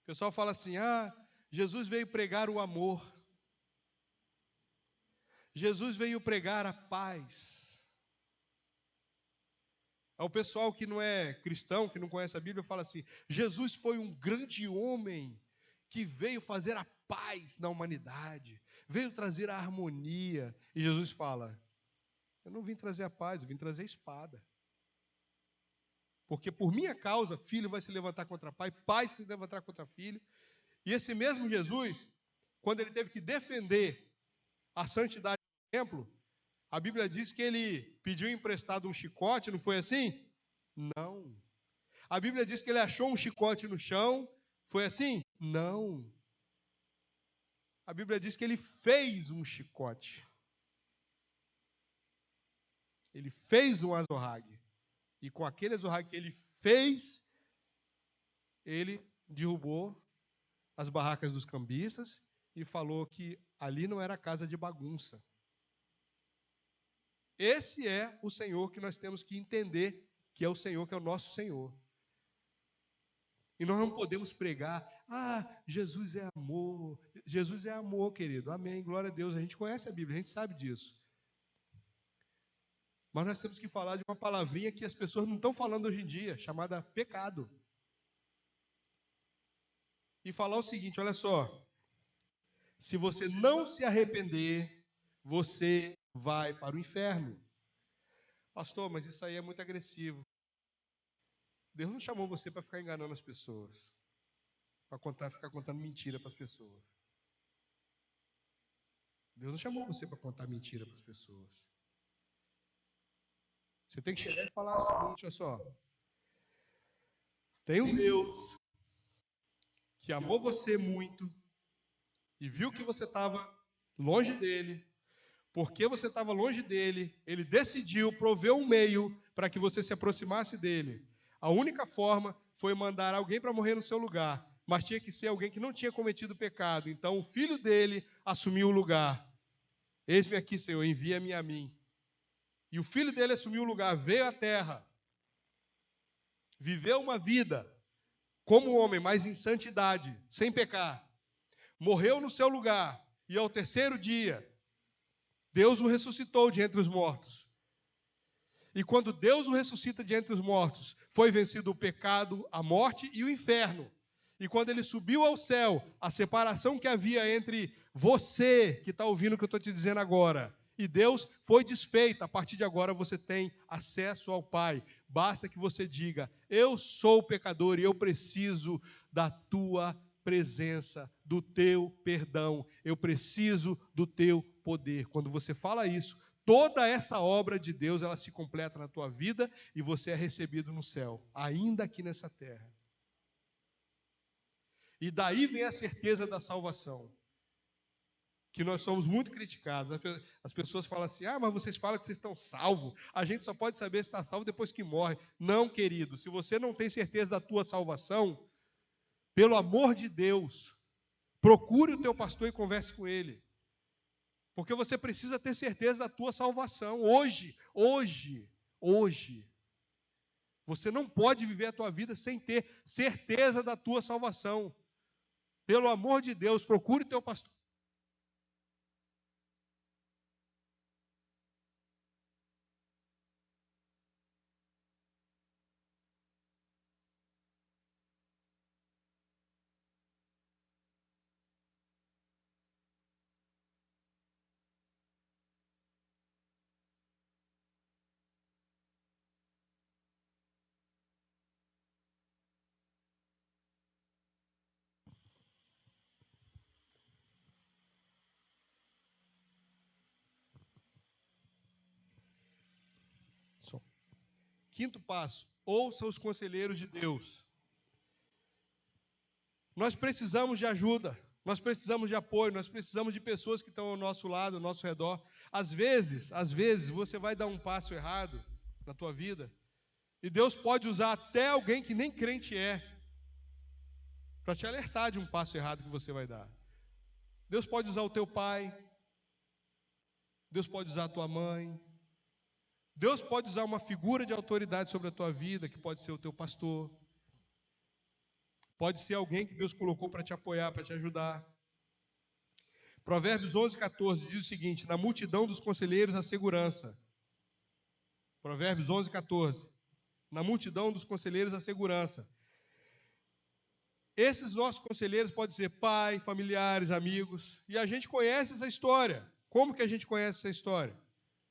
O pessoal fala assim: Jesus veio pregar o amor. Jesus veio pregar a paz. O pessoal que não é cristão, que não conhece a Bíblia, fala assim: Jesus foi um grande homem que veio fazer a paz na humanidade, veio trazer a harmonia. E Jesus fala: eu não vim trazer a paz, eu vim trazer a espada. Porque por minha causa, filho vai se levantar contra pai, pai se levantar contra filho. E esse mesmo Jesus, quando ele teve que defender a santidade do templo, a Bíblia diz que ele pediu emprestado um chicote, não foi assim? Não. A Bíblia diz que ele achou um chicote no chão, foi assim? Não. A Bíblia diz que ele fez um chicote. Ele fez um azorrague. E com aquele azorrague que ele fez, ele derrubou as barracas dos cambistas e falou que ali não era casa de bagunça. Esse é o Senhor que nós temos que entender, que é o Senhor que é o nosso Senhor. E nós não podemos pregar: Jesus é amor. Jesus é amor, querido. Amém, glória a Deus. A gente conhece a Bíblia, a gente sabe disso. Mas nós temos que falar de uma palavrinha que as pessoas não estão falando hoje em dia, chamada pecado. E falar o seguinte: olha só, se você não se arrepender, você vai para o inferno. Pastor, mas isso aí é muito agressivo. Deus não chamou você para ficar enganando as pessoas, para ficar contando mentira para as pessoas. Deus não chamou você para contar mentira para as pessoas. Você tem que chegar e falar o seguinte: olha só, tem um Deus que amou você muito e viu que você estava longe dele. Porque você estava longe dele, ele decidiu prover um meio para que você se aproximasse dele. A única forma foi mandar alguém para morrer no seu lugar, mas tinha que ser alguém que não tinha cometido pecado. Então o filho dele assumiu o lugar. Eis-me aqui, Senhor, envia-me a mim. E o filho dele assumiu o lugar, veio à terra, viveu uma vida como homem, mas em santidade, sem pecar. Morreu no seu lugar, e ao terceiro dia, Deus o ressuscitou de entre os mortos. E quando Deus o ressuscita de entre os mortos, foi vencido o pecado, a morte e o inferno. E quando ele subiu ao céu, a separação que havia entre você, que está ouvindo o que eu estou te dizendo agora, e Deus foi desfeita. A partir de agora você tem acesso ao Pai. Basta que você diga: eu sou pecador e eu preciso da tua presença, do teu perdão. Eu preciso do teu poder. Quando você fala isso, toda essa obra de Deus, ela se completa na tua vida e você é recebido no céu, ainda aqui nessa terra. E daí vem a certeza da salvação, que nós somos muito criticados. As pessoas falam assim: mas vocês falam que vocês estão salvos, a gente só pode saber se está salvo depois que morre. Não, querido, se você não tem certeza da tua salvação, pelo amor de Deus, procure o teu pastor e converse com ele. Porque você precisa ter certeza da tua salvação. Hoje. Você não pode viver a tua vida sem ter certeza da tua salvação. Pelo amor de Deus, procure o teu pastor. Quinto passo: ouça os conselheiros de Deus. Nós precisamos de ajuda. Nós precisamos de apoio, nós precisamos de pessoas que estão ao nosso lado, ao nosso redor. Às vezes, você vai dar um passo errado na tua vida, e Deus pode usar até alguém que nem crente é, para te alertar de um passo errado que você vai dar. Deus pode usar o teu pai, Deus pode usar a tua mãe, Deus pode usar uma figura de autoridade sobre a tua vida, que pode ser o teu pastor, pode ser alguém que Deus colocou para te apoiar, para te ajudar. Provérbios 11:14 diz o seguinte: na multidão dos conselheiros há segurança. Provérbios 11:14. Na multidão dos conselheiros há segurança. Esses nossos conselheiros podem ser pai, familiares, amigos. E a gente conhece essa história. Como que a gente conhece essa história?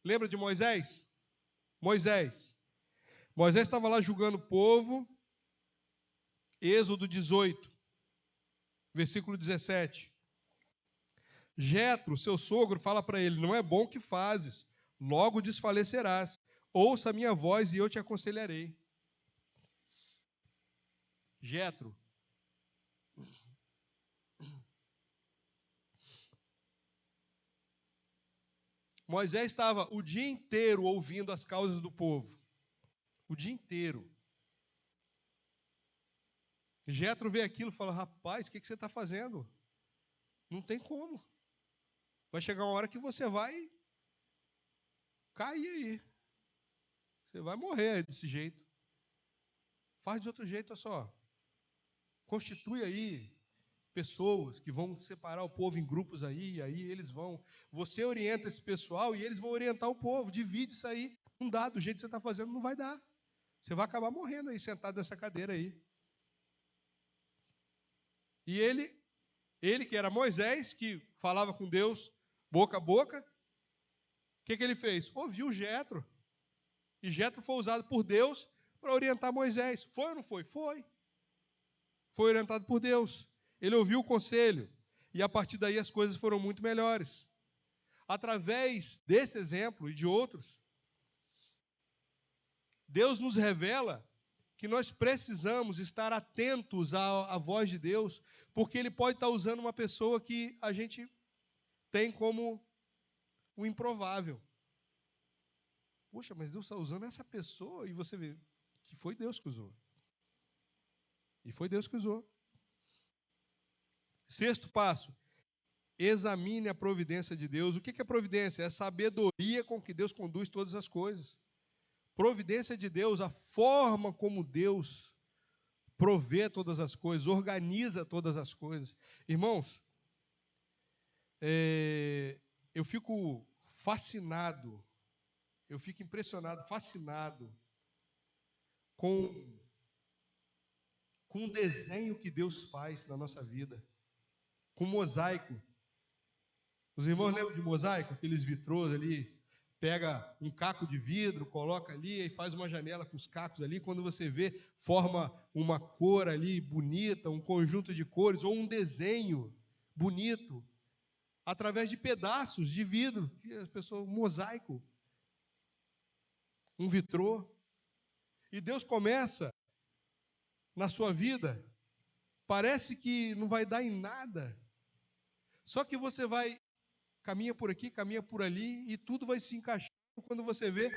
Lembra de Moisés? Moisés estava lá julgando o povo. Êxodo 18, versículo 17. Jetro, seu sogro, fala para ele: não é bom o que fazes, logo desfalecerás. Ouça a minha voz e eu te aconselharei. Jetro. Moisés estava o dia inteiro ouvindo as causas do povo. O dia inteiro. Jetro vê aquilo e fala: rapaz, o que você está fazendo? Não tem como. Vai chegar uma hora que você vai cair aí. Você vai morrer desse jeito. Faz de outro jeito, olha só. Constitui aí pessoas que vão separar o povo em grupos aí eles vão. Você orienta esse pessoal e eles vão orientar o povo. Divide isso aí. Não dá, do jeito que você está fazendo, não vai dar. Você vai acabar morrendo aí, sentado nessa cadeira aí. E ele que era Moisés, que falava com Deus boca a boca, o que ele fez? Ouviu Jetro. E Jetro foi usado por Deus para orientar Moisés. Foi ou não foi? Foi. Foi orientado por Deus. Ele ouviu o conselho. E a partir daí as coisas foram muito melhores. Através desse exemplo e de outros, Deus nos revela que nós precisamos estar atentos à voz de Deus, porque Ele pode estar usando uma pessoa que a gente tem como o improvável. Poxa, mas Deus está usando essa pessoa, e você vê que foi Deus que usou. E foi Deus que usou. Sexto passo: examine a providência de Deus. O que é providência? É a sabedoria com que Deus conduz todas as coisas. Providência de Deus, a forma como Deus provê todas as coisas, organiza todas as coisas. Irmãos, eu fico fascinado, eu fico impressionado, fascinado com o desenho que Deus faz na nossa vida, com mosaico. Os irmãos lembram de mosaico? Aqueles vitrôs ali, pega um caco de vidro, coloca ali e faz uma janela com os cacos ali. Quando você vê, forma uma cor ali bonita, um conjunto de cores, ou um desenho bonito, através de pedaços de vidro, que as pessoas, um mosaico, um vitrô. E Deus começa na sua vida, parece que não vai dar em nada, só que você vai, caminha por aqui, caminha por ali, e tudo vai se encaixando. Quando você vê,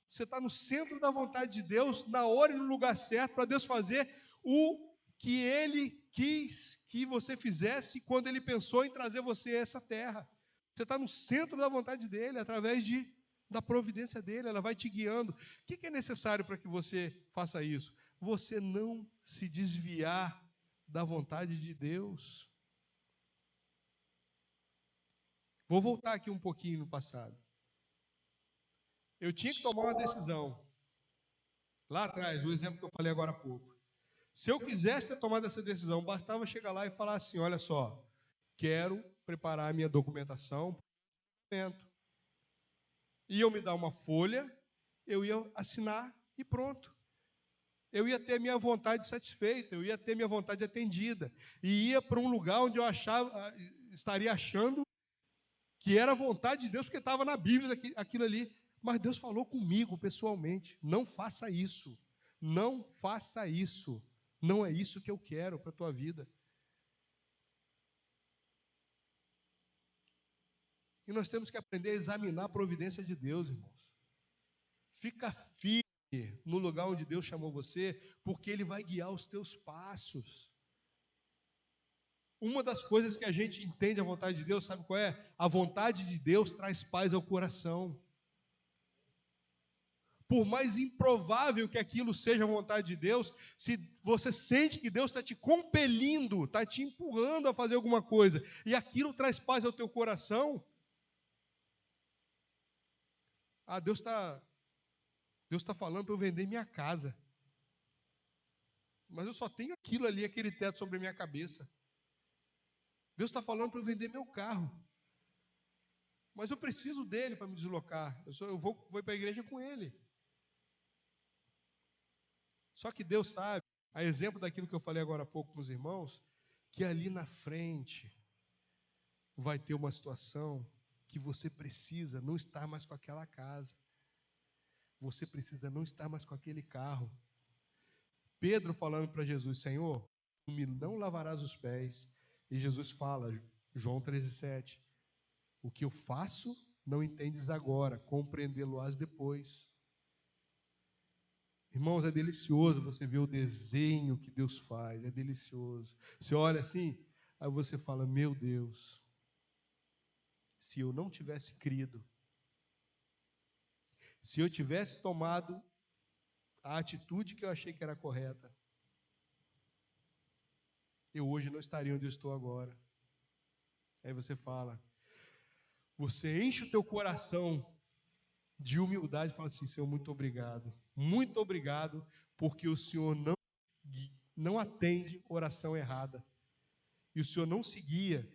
você está no centro da vontade de Deus, na hora e no lugar certo, para Deus fazer o que Ele quis que você fizesse quando Ele pensou em trazer você a essa terra. Você está no centro da vontade dEle, através da providência dEle, ela vai te guiando. O que é necessário para que você faça isso? Você não se desviar da vontade de Deus. Vou voltar aqui um pouquinho no passado. Eu tinha que tomar uma decisão. Lá atrás, o exemplo que eu falei agora há pouco. Se eu quisesse ter tomado essa decisão, bastava chegar lá e falar assim: olha só, quero preparar a minha documentação para o documento. Iam me dar uma folha, eu ia assinar e pronto. Eu ia ter minha vontade satisfeita, eu ia ter minha vontade atendida. E ia para um lugar onde eu estaria achando que era a vontade de Deus, porque estava na Bíblia aquilo ali. Mas Deus falou comigo pessoalmente: não faça isso, não faça isso, não é isso que eu quero para a tua vida. E nós temos que aprender a examinar a providência de Deus, irmãos. Fica firme no lugar onde Deus chamou você, porque Ele vai guiar os teus passos. Uma das coisas que a gente entende a vontade de Deus, sabe qual é? A vontade de Deus traz paz ao coração. Por mais improvável que aquilo seja a vontade de Deus, se você sente que Deus está te compelindo, está te empurrando a fazer alguma coisa, e aquilo traz paz ao teu coração, Deus está falando para eu vender minha casa. Mas eu só tenho aquilo ali, aquele teto sobre a minha cabeça. Deus está falando para eu vender meu carro. Mas eu preciso dele para me deslocar. Eu vou para a igreja com ele. Só que Deus sabe, a exemplo daquilo que eu falei agora há pouco com os irmãos, que ali na frente vai ter uma situação que você precisa não estar mais com aquela casa. Você precisa não estar mais com aquele carro. Pedro falando para Jesus, Senhor, tu me não lavarás os pés. E Jesus fala, João 13,7, o que eu faço não entendes agora, compreendê-lo-ás depois. Irmãos, é delicioso você ver o desenho que Deus faz, é delicioso. Você olha assim, aí você fala, meu Deus, se eu não tivesse crido, se eu tivesse tomado a atitude que eu achei que era correta, eu hoje não estaria onde eu estou agora. Aí você fala, você enche o teu coração de humildade e fala assim, Senhor, muito obrigado, porque o Senhor não atende oração errada, e o Senhor não se guia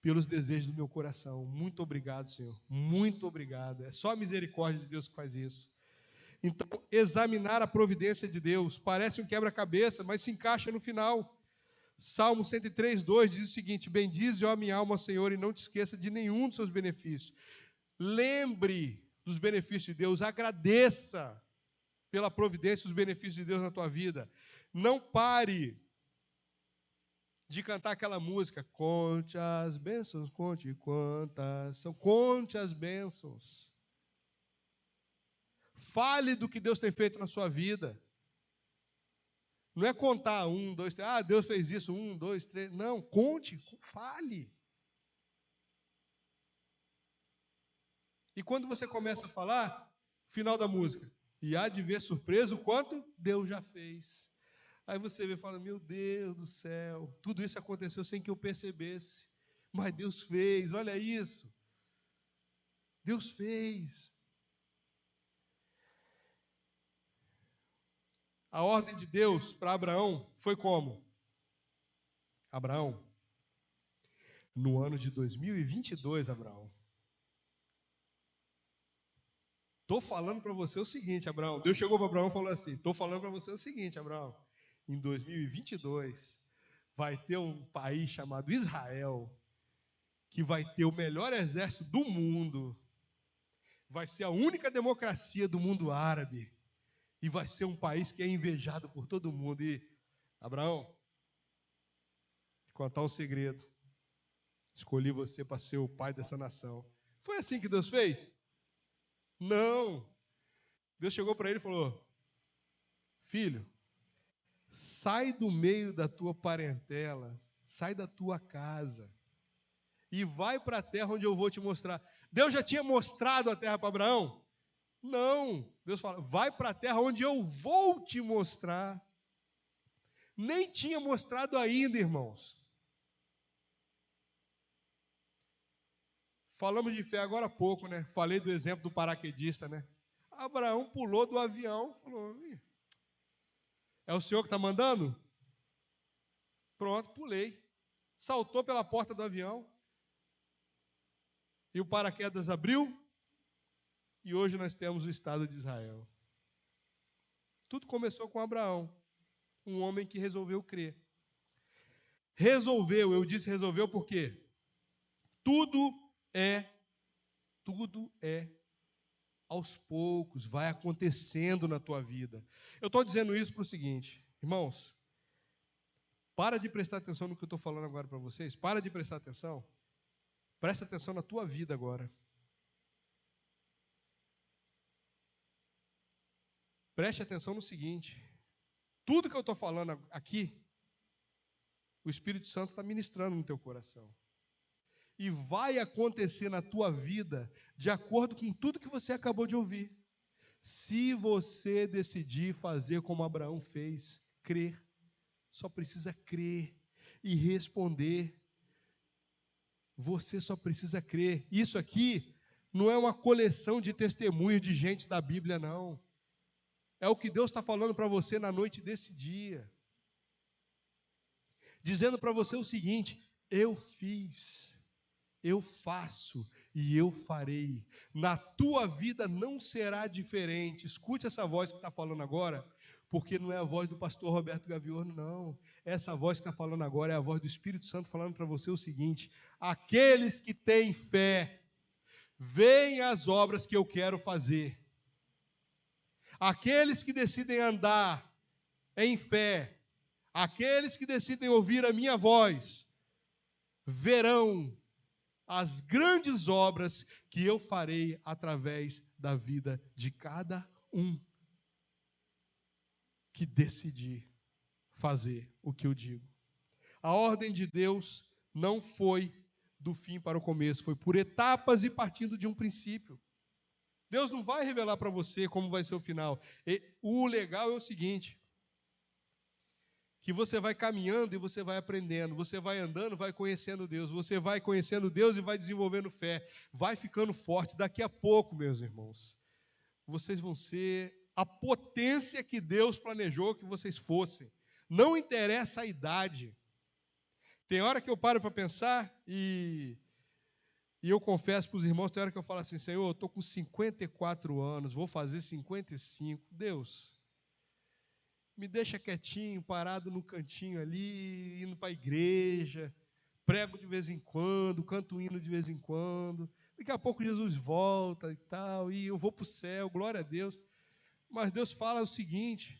pelos desejos do meu coração. Muito obrigado, Senhor, muito obrigado. É só a misericórdia de Deus que faz isso. Então, examinar a providência de Deus parece um quebra-cabeça, mas se encaixa no final. Salmo 103:2 diz o seguinte, bendize, ó minha alma, Senhor, e não te esqueça de nenhum dos seus benefícios. Lembre dos benefícios de Deus, agradeça pela providência e os benefícios de Deus na tua vida. Não pare de cantar aquela música, conte as bênçãos, conte quantas são, conte as bênçãos. Fale do que Deus tem feito na sua vida. Não é contar 1, 2, 3, Deus fez isso, 1, 2, 3, não, conte, fale. E quando você começa a falar, final da música, e há de ver surpresa o quanto Deus já fez. Aí você vê e fala, meu Deus do céu, tudo isso aconteceu sem que eu percebesse, mas Deus fez, olha isso. Deus fez. A ordem de Deus para Abraão foi como? Abraão, no ano de 2022, Abraão, estou falando para você o seguinte, Abraão. Deus chegou para Abraão e falou assim, estou falando para você o seguinte, Abraão. Em 2022, vai ter um país chamado Israel, que vai ter o melhor exército do mundo, vai ser a única democracia do mundo árabe, e vai ser um país que é invejado por todo mundo. E, Abraão, vou contar um segredo. Escolhi você para ser o pai dessa nação. Foi assim que Deus fez? Não. Deus chegou para ele e falou, filho, sai do meio da tua parentela, sai da tua casa e vai para a terra onde eu vou te mostrar. Deus já tinha mostrado a terra para Abraão? Não. Deus fala, vai para a terra onde eu vou te mostrar. Nem tinha mostrado ainda, irmãos. Falamos de fé agora há pouco, né? Falei do exemplo do paraquedista, né? Abraão pulou do avião, falou, é o Senhor que está mandando? Pronto, pulei. Saltou pela porta do avião. E o paraquedas abriu. E hoje nós temos o Estado de Israel. Tudo começou com Abraão. Um homem que resolveu crer. Eu disse resolveu porque tudo é aos poucos, vai acontecendo na tua vida. Eu estou dizendo isso para o seguinte, irmãos, para de prestar atenção no que eu estou falando agora para vocês, para de prestar atenção, Presta atenção na tua vida agora. Preste atenção no seguinte. Tudo que eu estou falando aqui, o Espírito Santo está ministrando no teu coração. E vai acontecer na tua vida de acordo com tudo que você acabou de ouvir. Se você decidir fazer como Abraão fez, crer. Só precisa crer e responder. Você só precisa crer. Isso aqui não é uma coleção de testemunhos de gente da Bíblia, não. É o que Deus está falando para você na noite desse dia. Dizendo para você o seguinte: eu fiz, eu faço e eu farei. Na tua vida não será diferente. Escute essa voz que está falando agora, porque não é a voz do pastor Roberto Gaviorno, não. Essa voz que está falando agora é a voz do Espírito Santo falando para você o seguinte: aqueles que têm fé, veem as obras que eu quero fazer. Aqueles que decidem andar em fé, aqueles que decidem ouvir a minha voz, verão as grandes obras que eu farei através da vida de cada um que decidir fazer o que eu digo. A ordem de Deus não foi do fim para o começo, foi por etapas e partindo de um princípio. Deus não vai revelar para você como vai ser o final. O legal é o seguinte: que você vai caminhando e você vai aprendendo, você vai andando, vai conhecendo Deus, você vai conhecendo Deus e vai desenvolvendo fé, vai ficando forte. Daqui a pouco, meus irmãos, vocês vão ser a potência que Deus planejou que vocês fossem. Não interessa a idade. Tem hora que eu paro para pensar e eu confesso para os irmãos, tem hora que eu falo assim: Senhor, eu estou com 54 anos, vou fazer 55. Deus, me deixa quietinho, parado no cantinho ali, indo para a igreja, prego de vez em quando, canto hino de vez em quando. Daqui a pouco Jesus volta e tal, e eu vou para o céu, glória a Deus. Mas Deus fala o seguinte: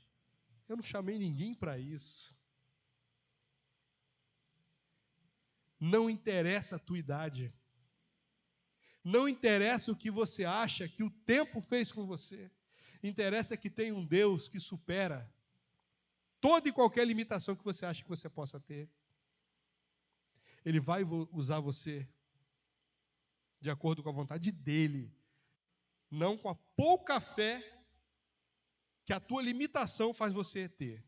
eu não chamei ninguém para isso. Não interessa a tua idade. Não interessa o que você acha que o tempo fez com você. Interessa que tem um Deus que supera toda e qualquer limitação que você acha que você possa ter. Ele vai usar você de acordo com a vontade dele, não com a pouca fé que a tua limitação faz você ter.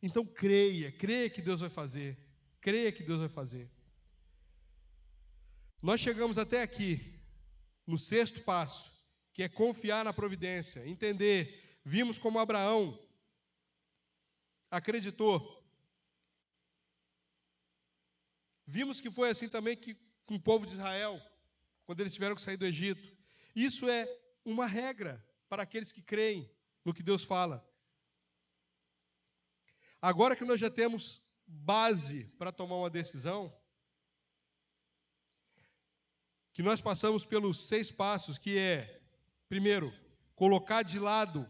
Então creia que Deus vai fazer. Creia que Deus vai fazer. Nós chegamos até aqui, no sexto passo, que é confiar na providência, entender. Vimos como Abraão acreditou. Vimos que foi assim também com o povo de Israel, quando eles tiveram que sair do Egito. Isso é uma regra para aqueles que creem no que Deus fala. Agora que nós já temos base para tomar uma decisão, que nós passamos pelos 6 passos, que é, primeiro, colocar de lado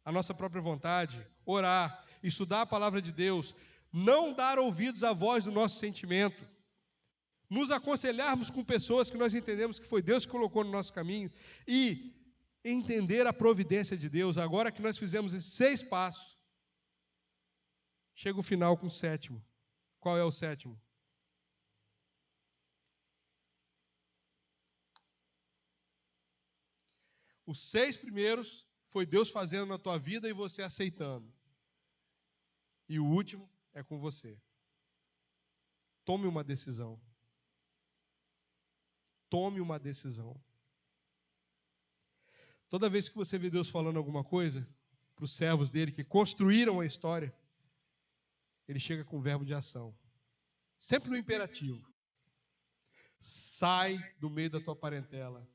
a nossa própria vontade, orar, estudar a palavra de Deus, não dar ouvidos à voz do nosso sentimento, nos aconselharmos com pessoas que nós entendemos que foi Deus que colocou no nosso caminho e entender a providência de Deus. Agora que nós fizemos esses 6 passos, chega o final com o 7º. Qual é o 7º? Os 6 primeiros foi Deus fazendo na tua vida e você aceitando. E o último é com você. Tome uma decisão. Tome uma decisão. Toda vez que você vê Deus falando alguma coisa para os servos dele que construíram a história, ele chega com o verbo de ação. Sempre no imperativo. Sai do meio da tua parentela.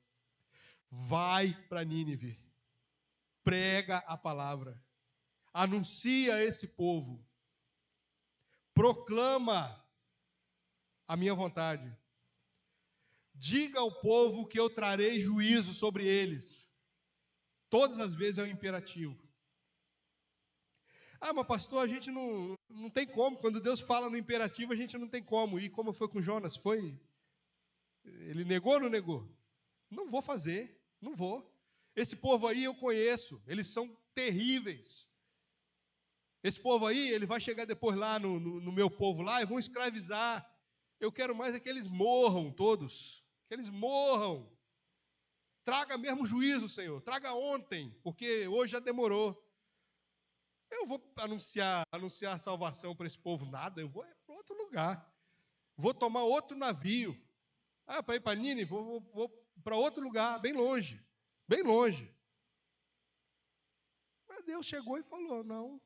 Vai para Nínive, prega a palavra, anuncia a esse povo, proclama a minha vontade, diga ao povo que eu trarei juízo sobre eles. Todas as vezes é um imperativo. Ah, mas pastor, a gente não tem como, quando Deus fala no imperativo a gente não tem como. E como foi com Jonas? Foi Ele negou ou não negou? Não vou fazer, não vou. Esse povo aí eu conheço, eles são terríveis. Esse povo aí, ele vai chegar depois lá no meu povo lá e vão escravizar. Eu quero mais é que eles morram todos. Que eles morram. Traga mesmo juízo, Senhor. Traga ontem, porque hoje já demorou. Eu vou anunciar salvação para esse povo. Nada, eu vou para outro lugar. Vou tomar outro navio. Ah, para ir para Nínive, vou para outro lugar, bem longe. Bem longe. Mas Deus chegou e falou, não.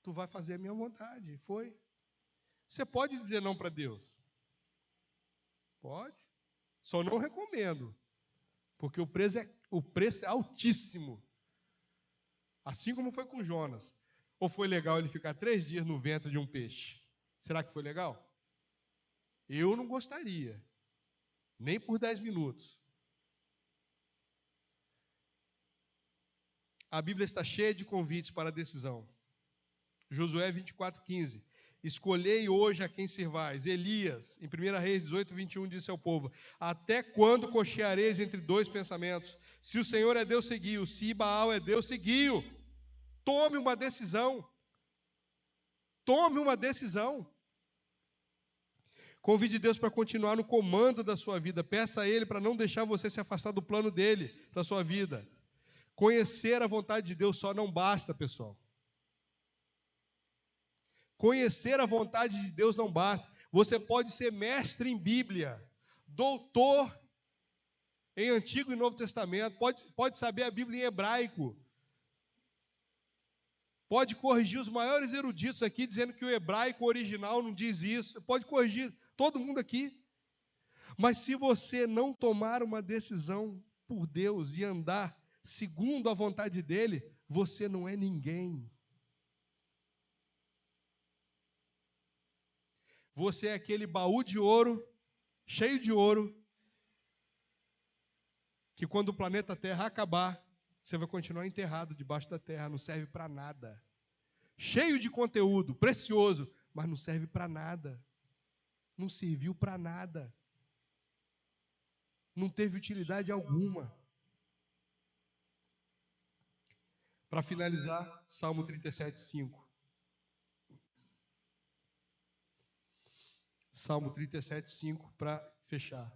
Tu vai fazer a minha vontade. E foi. Você pode dizer não para Deus? Pode. Só não recomendo. Porque o preço é altíssimo. Assim como foi com Jonas. Ou foi legal ele ficar 3 dias no ventre de um peixe? Será que foi legal? Eu não gostaria. Nem por 10 minutos. A Bíblia está cheia de convites para a decisão. Josué 24:15. Escolhei hoje a quem servais. Elias, em 1 Reis 18:21, disse ao povo: até quando cocheareis entre dois pensamentos? Se o Senhor é Deus, seguiu. Se Baal é Deus, seguiu. Tome uma decisão. Tome uma decisão. Convide Deus para continuar no comando da sua vida. Peça a Ele para não deixar você se afastar do plano dele para a sua vida. Conhecer a vontade de Deus só não basta, pessoal. Conhecer a vontade de Deus não basta. Você pode ser mestre em Bíblia, doutor em Antigo e Novo Testamento, pode saber a Bíblia em hebraico, pode corrigir os maiores eruditos aqui, dizendo que o hebraico original não diz isso, pode corrigir todo mundo aqui. Mas se você não tomar uma decisão por Deus e andar segundo a vontade dele, você não é ninguém. Você é aquele baú de ouro, cheio de ouro, que quando o planeta Terra acabar, você vai continuar enterrado debaixo da terra, não serve para nada. Cheio de conteúdo, precioso, mas não serve para nada. Não serviu para nada. Não teve utilidade alguma. Para finalizar, Salmo 37:5. Salmo 37:5 para fechar.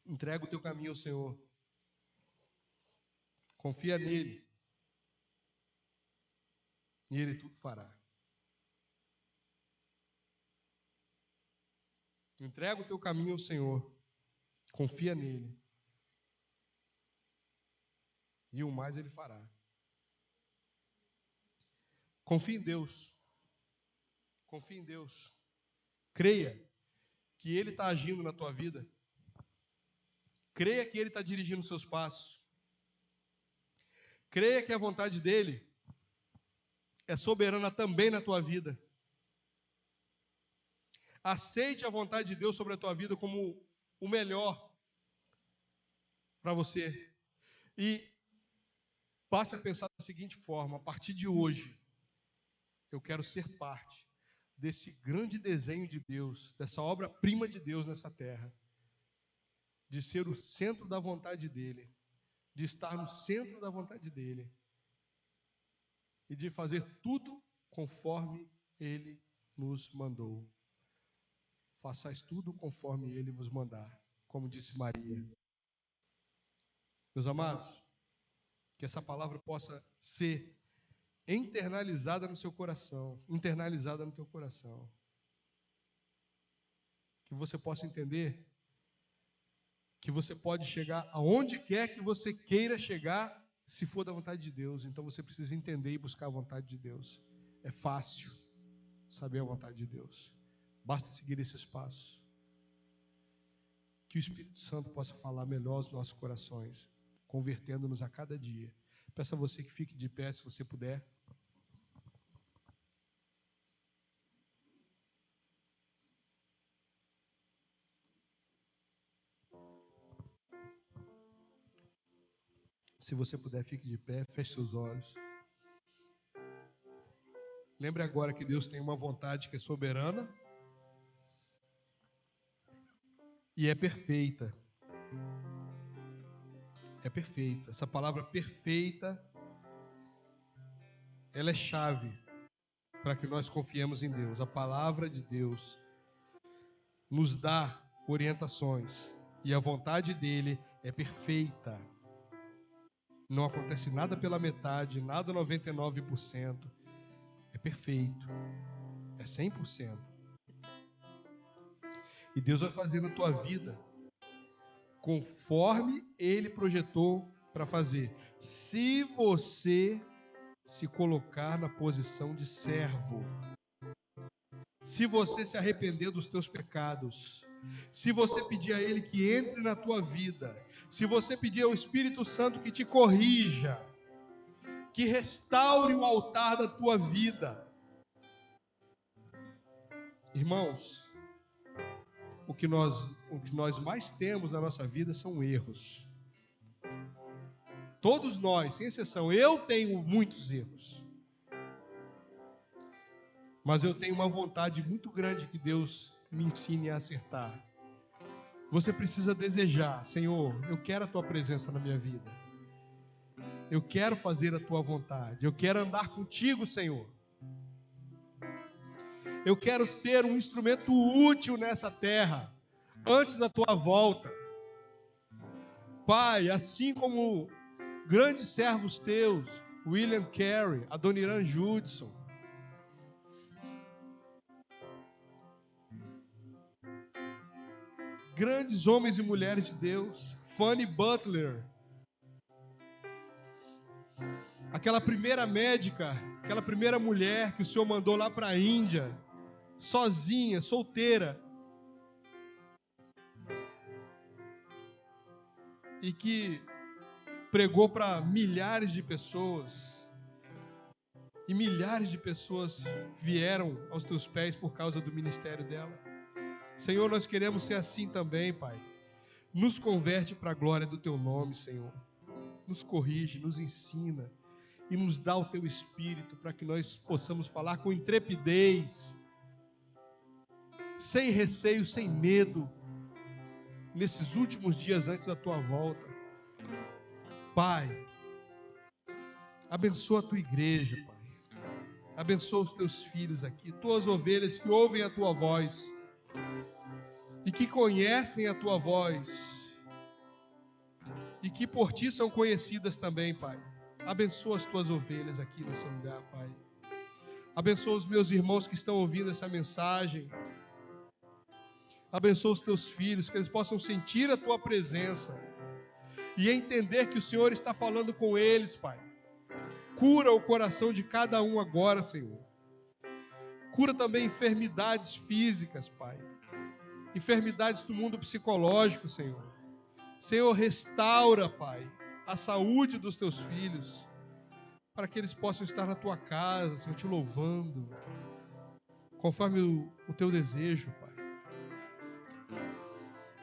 Entrega o teu caminho ao Senhor. Confia nele. E ele tudo fará. Entrega o teu caminho ao Senhor. Confia nele. E o mais ele fará. Confie em Deus. Confie em Deus. Creia que Ele está agindo na tua vida. Creia que Ele está dirigindo os seus passos. Creia que a vontade dEle é soberana também na tua vida. Aceite a vontade de Deus sobre a tua vida como o melhor para você. E passe a pensar da seguinte forma: a partir de hoje, eu quero ser parte desse grande desenho de Deus, dessa obra-prima de Deus nessa terra, de ser o centro da vontade dEle, de estar no centro da vontade dEle e de fazer tudo conforme Ele nos mandou. Façais tudo conforme Ele vos mandar, como disse Maria. Meus amados, que essa palavra possa ser internalizada no seu coração, internalizada no teu coração. Que você possa entender que você pode chegar aonde quer que você queira chegar, se for da vontade de Deus. Então você precisa entender e buscar a vontade de Deus. É fácil saber a vontade de Deus. Basta seguir esses passos. Que o Espírito Santo possa falar melhor aos nossos corações, convertendo-nos a cada dia. Peço a você que fique de pé, se você puder. Se você puder, fique de pé, feche seus olhos. Lembre agora que Deus tem uma vontade que é soberana e é perfeita. É perfeita. Essa palavra perfeita, ela é chave para que nós confiemos em Deus. A palavra de Deus nos dá orientações e a vontade dele é perfeita. Não acontece nada pela metade, nada 99%. É perfeito. É 100%. E Deus vai fazer na tua vida conforme ele projetou para fazer. Se você se colocar na posição de servo, se você se arrepender dos teus pecados, se você pedir a ele que entre na tua vida, se você pedir ao Espírito Santo que te corrija, que restaure o altar da tua vida. Irmãos, o que nós mais temos na nossa vida são erros. Todos nós, sem exceção, eu tenho muitos erros. Mas eu tenho uma vontade muito grande que Deus me ensine a acertar. Você precisa desejar, Senhor, eu quero a tua presença na minha vida. Eu quero fazer a tua vontade. Eu quero andar contigo, Senhor. Eu quero ser um instrumento útil nessa terra, antes da tua volta. Pai, assim como grandes servos teus, William Carey, Adoniran Judson, grandes homens e mulheres de Deus, Fanny Butler, aquela primeira médica, aquela primeira mulher que o Senhor mandou lá para a Índia, sozinha, solteira, e que pregou para milhares de pessoas, e milhares de pessoas vieram aos teus pés por causa do ministério dela. Senhor, nós queremos ser assim também, Pai. Nos converte para a glória do teu nome, Senhor. Nos corrige, nos ensina e nos dá o teu Espírito para que nós possamos falar com intrepidez, sem receio, sem medo, nesses últimos dias antes da tua volta. Pai, abençoa a tua igreja, Pai. Abençoa os teus filhos aqui, tuas ovelhas que ouvem a tua voz e que conhecem a tua voz e que por ti são conhecidas também, Pai. Abençoa as tuas ovelhas aqui nesse lugar, Pai. Abençoa os meus irmãos que estão ouvindo essa mensagem. Abençoa os teus filhos, que eles possam sentir a tua presença e entender que o Senhor está falando com eles, Pai. Cura o coração de cada um agora, Senhor. Cura também enfermidades físicas, Pai. Enfermidades do mundo psicológico, Senhor. Senhor, restaura, Pai, a saúde dos teus filhos, para que eles possam estar na tua casa, Senhor, te louvando, conforme o teu desejo, Pai.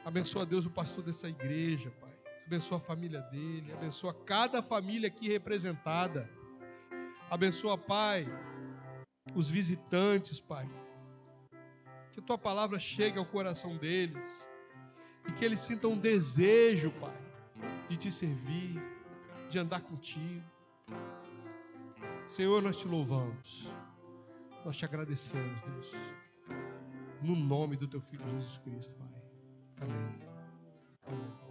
Abençoa, Deus, o pastor dessa igreja, Pai. Abençoa a família dele, abençoa cada família aqui representada. Abençoa, Pai, os visitantes, Pai. Que a tua palavra chegue ao coração deles e que eles sintam um desejo, Pai, de te servir, de andar contigo. Senhor, nós te louvamos, nós te agradecemos, Deus, no nome do teu Filho Jesus Cristo, Pai. Amém. Amém.